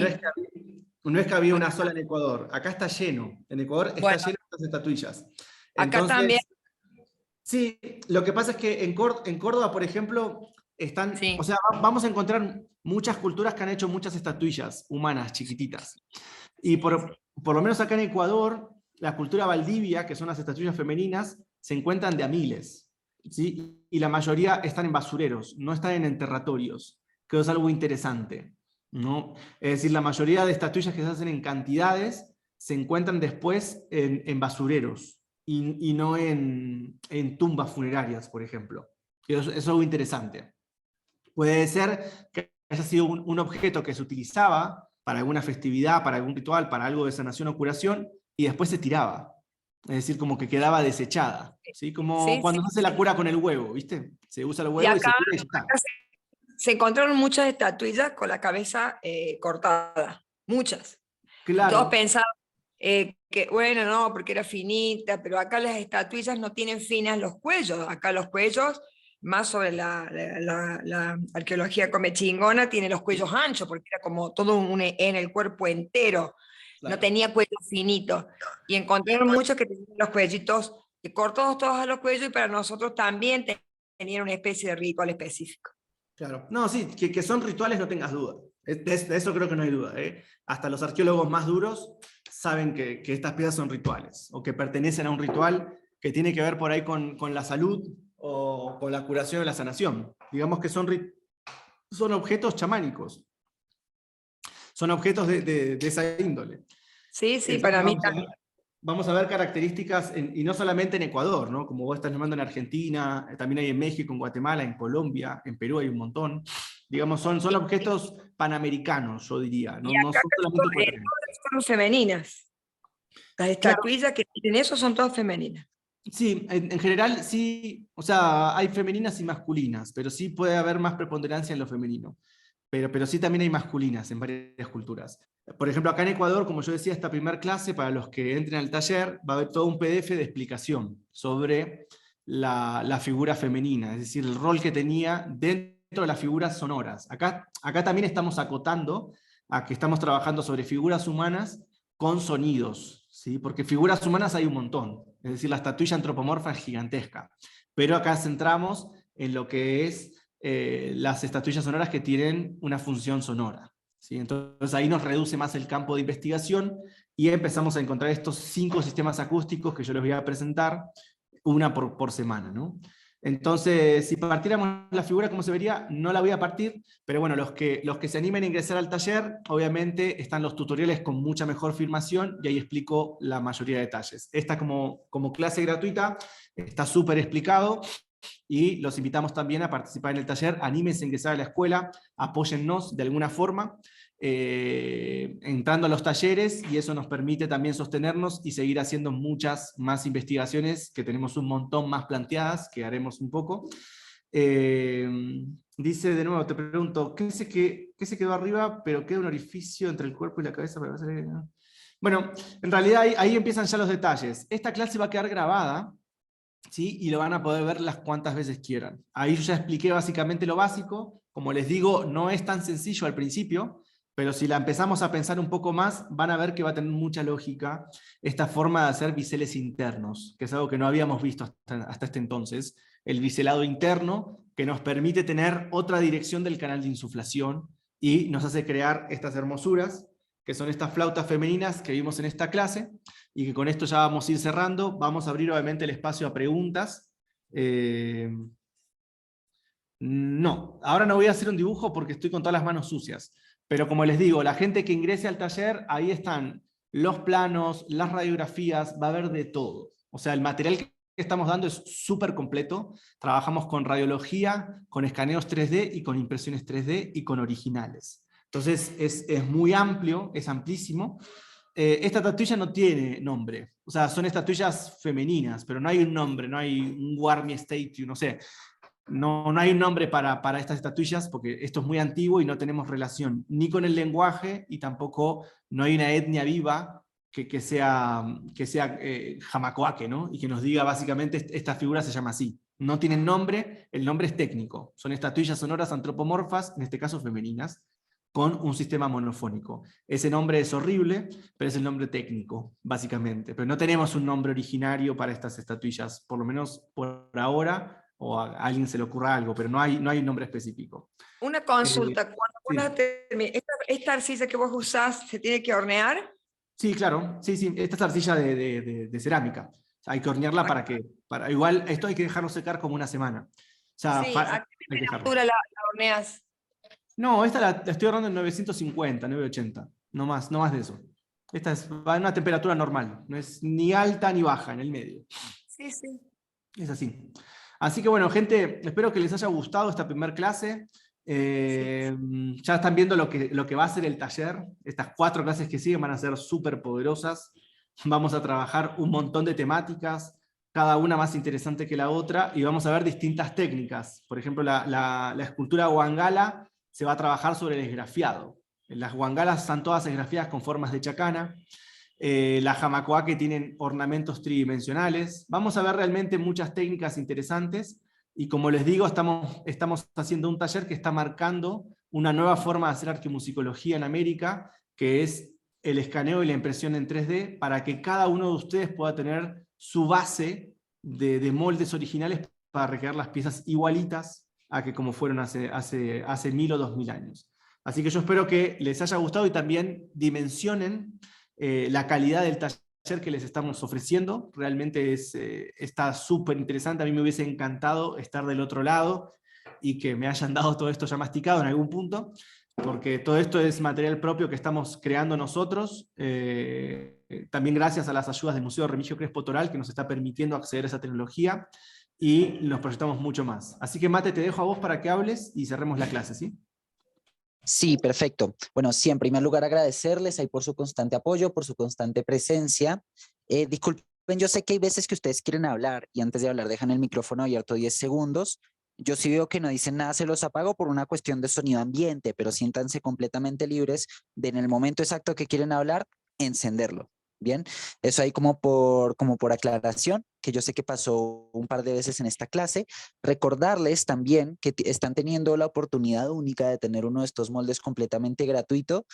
no es que había una sola en Ecuador, acá está lleno, en Ecuador está lleno de estas estatuillas. Acá también. Sí, lo que pasa es que en Córdoba, por ejemplo, o sea, vamos a encontrar muchas culturas que han hecho muchas estatuillas humanas chiquititas. Y por lo menos acá en Ecuador, la cultura Valdivia, que son las estatuillas femeninas, se encuentran de a miles, ¿sí? Y la mayoría están en basureros, no están en enterratorios, que es algo interesante, ¿no? Es decir, la mayoría de estatuillas que se hacen en cantidades se encuentran después en basureros. Y no en tumbas funerarias, por ejemplo. Eso es algo interesante. Puede ser que haya sido un objeto que se utilizaba para alguna festividad, para algún ritual, para algo de sanación o curación, y después se tiraba. Es decir, como que quedaba desechada. ¿Sí? Como cuando se hace la cura con el huevo, ¿viste? Se usa el huevo y se tira y ya está. Acá se encontraron muchas estatuillas con la cabeza cortada. Muchas. Claro. Todos pensaban que bueno, no, porque era finita, pero acá las estatuillas no tienen finas los cuellos, acá los cuellos, más sobre la arqueología comechingona, tiene los cuellos anchos, porque era como todo en el cuerpo entero. Claro. No tenía cuello finito. Y encontraron muchos que tenían los cuellitos cortados todos a los cuellos, y para nosotros también tenían una especie de ritual específico. Claro. No, sí, que son rituales, no tengas duda. De eso creo que no hay duda. Hasta los arqueólogos más duros saben que estas piezas son rituales, o que pertenecen a un ritual que tiene que ver por ahí con la salud o con la curación o la sanación. Digamos que son objetos chamánicos. Son objetos de esa índole. Sí, sí, Entonces, para mí también. Vamos a ver características, y no solamente en Ecuador, ¿no? Como vos estás nombrando, en Argentina, también hay en México, en Guatemala, en Colombia, en Perú hay un montón. Digamos, son objetos panamericanos, yo diría. No, Y acá no son solamente ecuatorianos. todas son femeninas. Las estatuillas que tienen eso son todas femeninas. Sí, en general sí, o sea, hay femeninas y masculinas, pero sí puede haber más preponderancia en lo femenino. Pero sí también hay masculinas en varias culturas. Por ejemplo, acá en Ecuador, como yo decía, esta primera clase, para los que entren al taller, va a haber todo un PDF de explicación sobre la figura femenina, es decir, el rol que tenía dentro de las figuras sonoras. Acá también estamos acotando a que estamos trabajando sobre figuras humanas con sonidos, ¿sí? Porque figuras humanas hay un montón, es decir, la estatuilla antropomorfa es gigantesca, pero acá centramos en lo que es las estatuillas sonoras que tienen una función sonora, ¿sí? Entonces ahí nos reduce más el campo de investigación y empezamos a encontrar estos 5 sistemas acústicos que yo les voy a presentar, una por semana, ¿no? Entonces, si partiéramos la figura, ¿cómo se vería? No la voy a partir, pero bueno, los que se animen a ingresar al taller, obviamente están los tutoriales con mucha mejor filmación, y ahí explico la mayoría de detalles. Esta como clase gratuita está súper explicado, y los invitamos también a participar en el taller. Anímense a ingresar a la escuela, apóyennos de alguna forma, entrando a los talleres, y eso nos permite también sostenernos y seguir haciendo muchas más investigaciones, que tenemos un montón más planteadas, que haremos un poco. Dice de nuevo, te pregunto, ¿qué se quedó arriba, pero queda un orificio entre el cuerpo y la cabeza para hacer? Bueno, en realidad ahí empiezan ya los detalles. Esta clase va a quedar grabada, ¿sí? Y lo van a poder ver las cuantas veces quieran. Ahí yo ya expliqué básicamente lo básico. Como les digo, no es tan sencillo al principio, pero si la empezamos a pensar un poco más, van a ver que va a tener mucha lógica esta forma de hacer biseles internos, que es algo que no habíamos visto hasta este entonces. El biselado interno, que nos permite tener otra dirección del canal de insuflación, y nos hace crear estas hermosuras, que son estas flautas femeninas que vimos en esta clase, y que con esto ya vamos a ir cerrando. Vamos a abrir obviamente el espacio a preguntas. No, ahora no voy a hacer un dibujo porque estoy con todas las manos sucias, pero como les digo, la gente que ingrese al taller, ahí están los planos, las radiografías, va a haber de todo. O sea, el material que estamos dando es súper completo. Trabajamos con radiología, con escaneos 3D y con impresiones 3D y con originales. Entonces es muy amplio, es amplísimo. Esta estatuilla no tiene nombre, o sea, son estatuillas femeninas, pero no hay un nombre, no hay un Warmi Statue, no sé. No hay un nombre para estas estatuillas, porque esto es muy antiguo y no tenemos relación ni con el lenguaje, y tampoco no hay una etnia viva que sea Jamacoaque, ¿no? Y que nos diga básicamente esta figura se llama así. No tienen nombre, el nombre es técnico. Son estatuillas sonoras antropomorfas, en este caso femeninas, con un sistema monofónico. Ese nombre es horrible, pero es el nombre técnico, básicamente. Pero no tenemos un nombre originario para estas estatuillas, por lo menos por ahora, o a alguien se le ocurra algo, pero no hay un nombre específico. Una consulta, cuando esta arcilla que vos usás, ¿se tiene que hornear? Sí, claro, sí, esta es arcilla de cerámica. Hay que hornearla igual esto hay que dejarlo secar como una semana. O sea, sí, ¿a qué temperatura la horneas? No, esta la estoy horneando en 950, 980, no más de eso. Esta va a una temperatura normal, no es ni alta ni baja, en el medio. Sí. Es así. Así que bueno, gente, espero que les haya gustado esta primera clase. Ya están viendo lo que va a ser el taller. Estas 4 clases que siguen van a ser súper poderosas. Vamos a trabajar un montón de temáticas, cada una más interesante que la otra, y vamos a ver distintas técnicas. Por ejemplo, la escultura huangala se va a trabajar sobre el esgrafiado. Las huangalas están todas esgrafiadas con formas de chacana. La Jamacoaque tienen ornamentos tridimensionales. Vamos a ver realmente muchas técnicas interesantes, y como les digo, estamos haciendo un taller que está marcando una nueva forma de hacer arqueomusicología en América, que es el escaneo y la impresión en 3D para que cada uno de ustedes pueda tener su base de moldes originales para recrear las piezas igualitas a que como fueron hace 1000 o 2000 años. Así que yo espero que les haya gustado y también dimensionen la calidad del taller que les estamos ofreciendo. Realmente está súper interesante. A mí me hubiese encantado estar del otro lado y que me hayan dado todo esto ya masticado en algún punto, porque todo esto es material propio que estamos creando nosotros, también gracias a las ayudas del Museo Remigio Crespo Toral, que nos está permitiendo acceder a esa tecnología, y nos proyectamos mucho más. Así que Mate, te dejo a vos para que hables y cerremos la clase, ¿sí? Sí, perfecto. Bueno, sí, en primer lugar agradecerles ahí por su constante apoyo, por su constante presencia. Disculpen, yo sé que hay veces que ustedes quieren hablar y antes de hablar dejan el micrófono abierto 10 segundos. Yo sí veo que no dicen nada, se los apago por una cuestión de sonido ambiente, pero siéntanse completamente libres de en el momento exacto que quieren hablar, encenderlo. Bien, eso ahí como por aclaración, que yo sé que pasó un par de veces en esta clase. Recordarles también que están teniendo la oportunidad única de tener uno de estos moldes completamente gratuito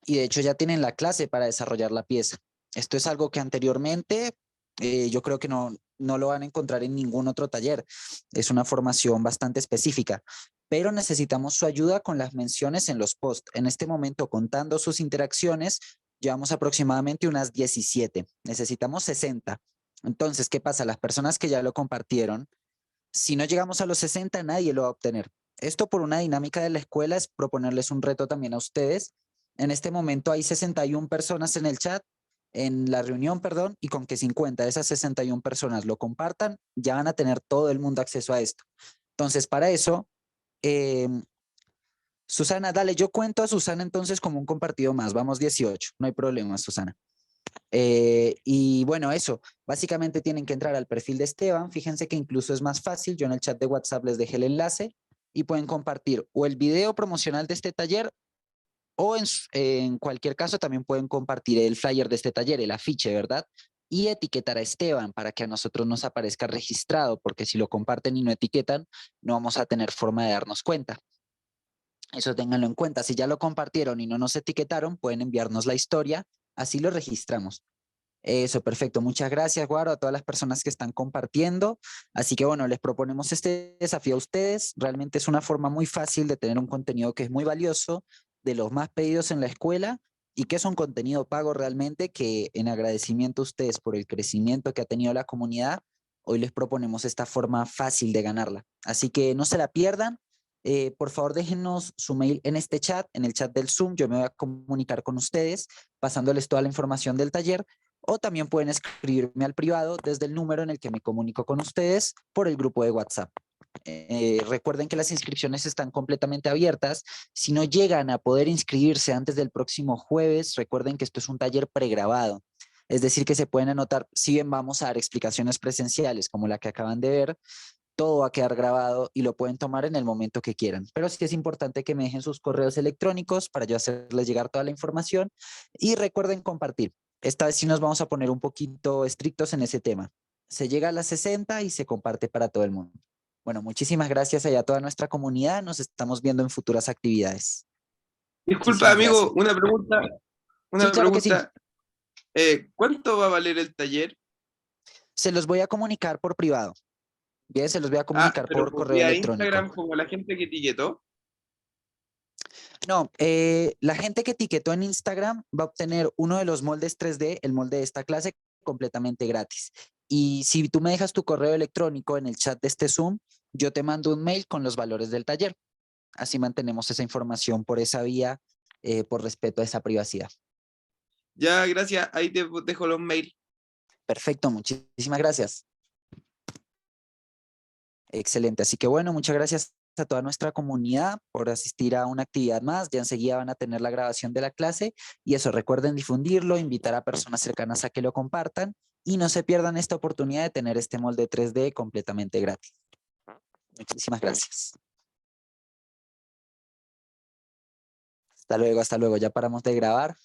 y de hecho ya tienen la clase para desarrollar la pieza. Esto es algo que anteriormente yo creo que no lo van a encontrar en ningún otro taller. Es una formación bastante específica, pero necesitamos su ayuda con las menciones en los posts. En este momento, contando sus interacciones, llevamos aproximadamente unas 17. Necesitamos 60. Entonces, ¿qué pasa? Las personas que ya lo compartieron, si no llegamos a los 60, nadie lo va a obtener. Esto por una dinámica de la escuela es proponerles un reto también a ustedes. En este momento hay 61 personas en el chat, en la reunión, perdón, y con que 50 de esas 61 personas lo compartan, ya van a tener todo el mundo acceso a esto. Entonces, para eso, Susana, dale, yo cuento a Susana entonces como un compartido más. Vamos 18, no hay problema, Susana. Y bueno, eso, básicamente tienen que entrar al perfil de Esteban. Fíjense que incluso es más fácil. Yo en el chat de WhatsApp les dejé el enlace y pueden compartir o el video promocional de este taller o en cualquier caso también pueden compartir el flyer de este taller, el afiche, ¿verdad? Y etiquetar a Esteban para que a nosotros nos aparezca registrado, porque si lo comparten y no etiquetan, no vamos a tener forma de darnos cuenta. Eso ténganlo en cuenta. Si ya lo compartieron y no nos etiquetaron, pueden enviarnos la historia, así lo registramos. Eso, perfecto. Muchas gracias, Guaro, a todas las personas que están compartiendo. Así que bueno, les proponemos este desafío a ustedes. Realmente es una forma muy fácil de tener un contenido que es muy valioso, de los más pedidos en la escuela y que es un contenido pago realmente que en agradecimiento a ustedes por el crecimiento que ha tenido la comunidad, hoy les proponemos esta forma fácil de ganarla. Así que no se la pierdan. Por favor, déjenos su mail en este chat, en el chat del Zoom. Yo me voy a comunicar con ustedes pasándoles toda la información del taller. O también pueden escribirme al privado desde el número en el que me comunico con ustedes por el grupo de WhatsApp. Recuerden que las inscripciones están completamente abiertas. Si no llegan a poder inscribirse antes del próximo jueves, recuerden que esto es un taller pregrabado. Es decir, que se pueden anotar, si bien vamos a dar explicaciones presenciales como la que acaban de ver, todo va a quedar grabado y lo pueden tomar en el momento que quieran. Pero sí es importante que me dejen sus correos electrónicos para yo hacerles llegar toda la información y recuerden compartir. Esta vez sí nos vamos a poner un poquito estrictos en ese tema. Se llega a las 60 y se comparte para todo el mundo. Bueno, muchísimas gracias a toda nuestra comunidad. Nos estamos viendo en futuras actividades. Disculpa, amigo, una pregunta. Sí, claro que sí. ¿Cuánto va a valer el taller? Se los voy a comunicar por privado. Bien, se los voy a comunicar por correo electrónico. Instagram, como la gente que etiquetó. No, la gente que etiquetó en Instagram va a obtener uno de los moldes 3D, el molde de esta clase, completamente gratis. Y si tú me dejas tu correo electrónico en el chat de este Zoom, yo te mando un mail con los valores del taller. Así mantenemos esa información por esa vía, por respeto a esa privacidad. Ya, gracias. Ahí te dejo los mails. Perfecto, muchísimas gracias. Excelente, así que bueno, muchas gracias a toda nuestra comunidad por asistir a una actividad más. Ya enseguida van a tener la grabación de la clase y eso, recuerden difundirlo, invitar a personas cercanas a que lo compartan y no se pierdan esta oportunidad de tener este molde 3D completamente gratis. Muchísimas gracias. Hasta luego, ya paramos de grabar.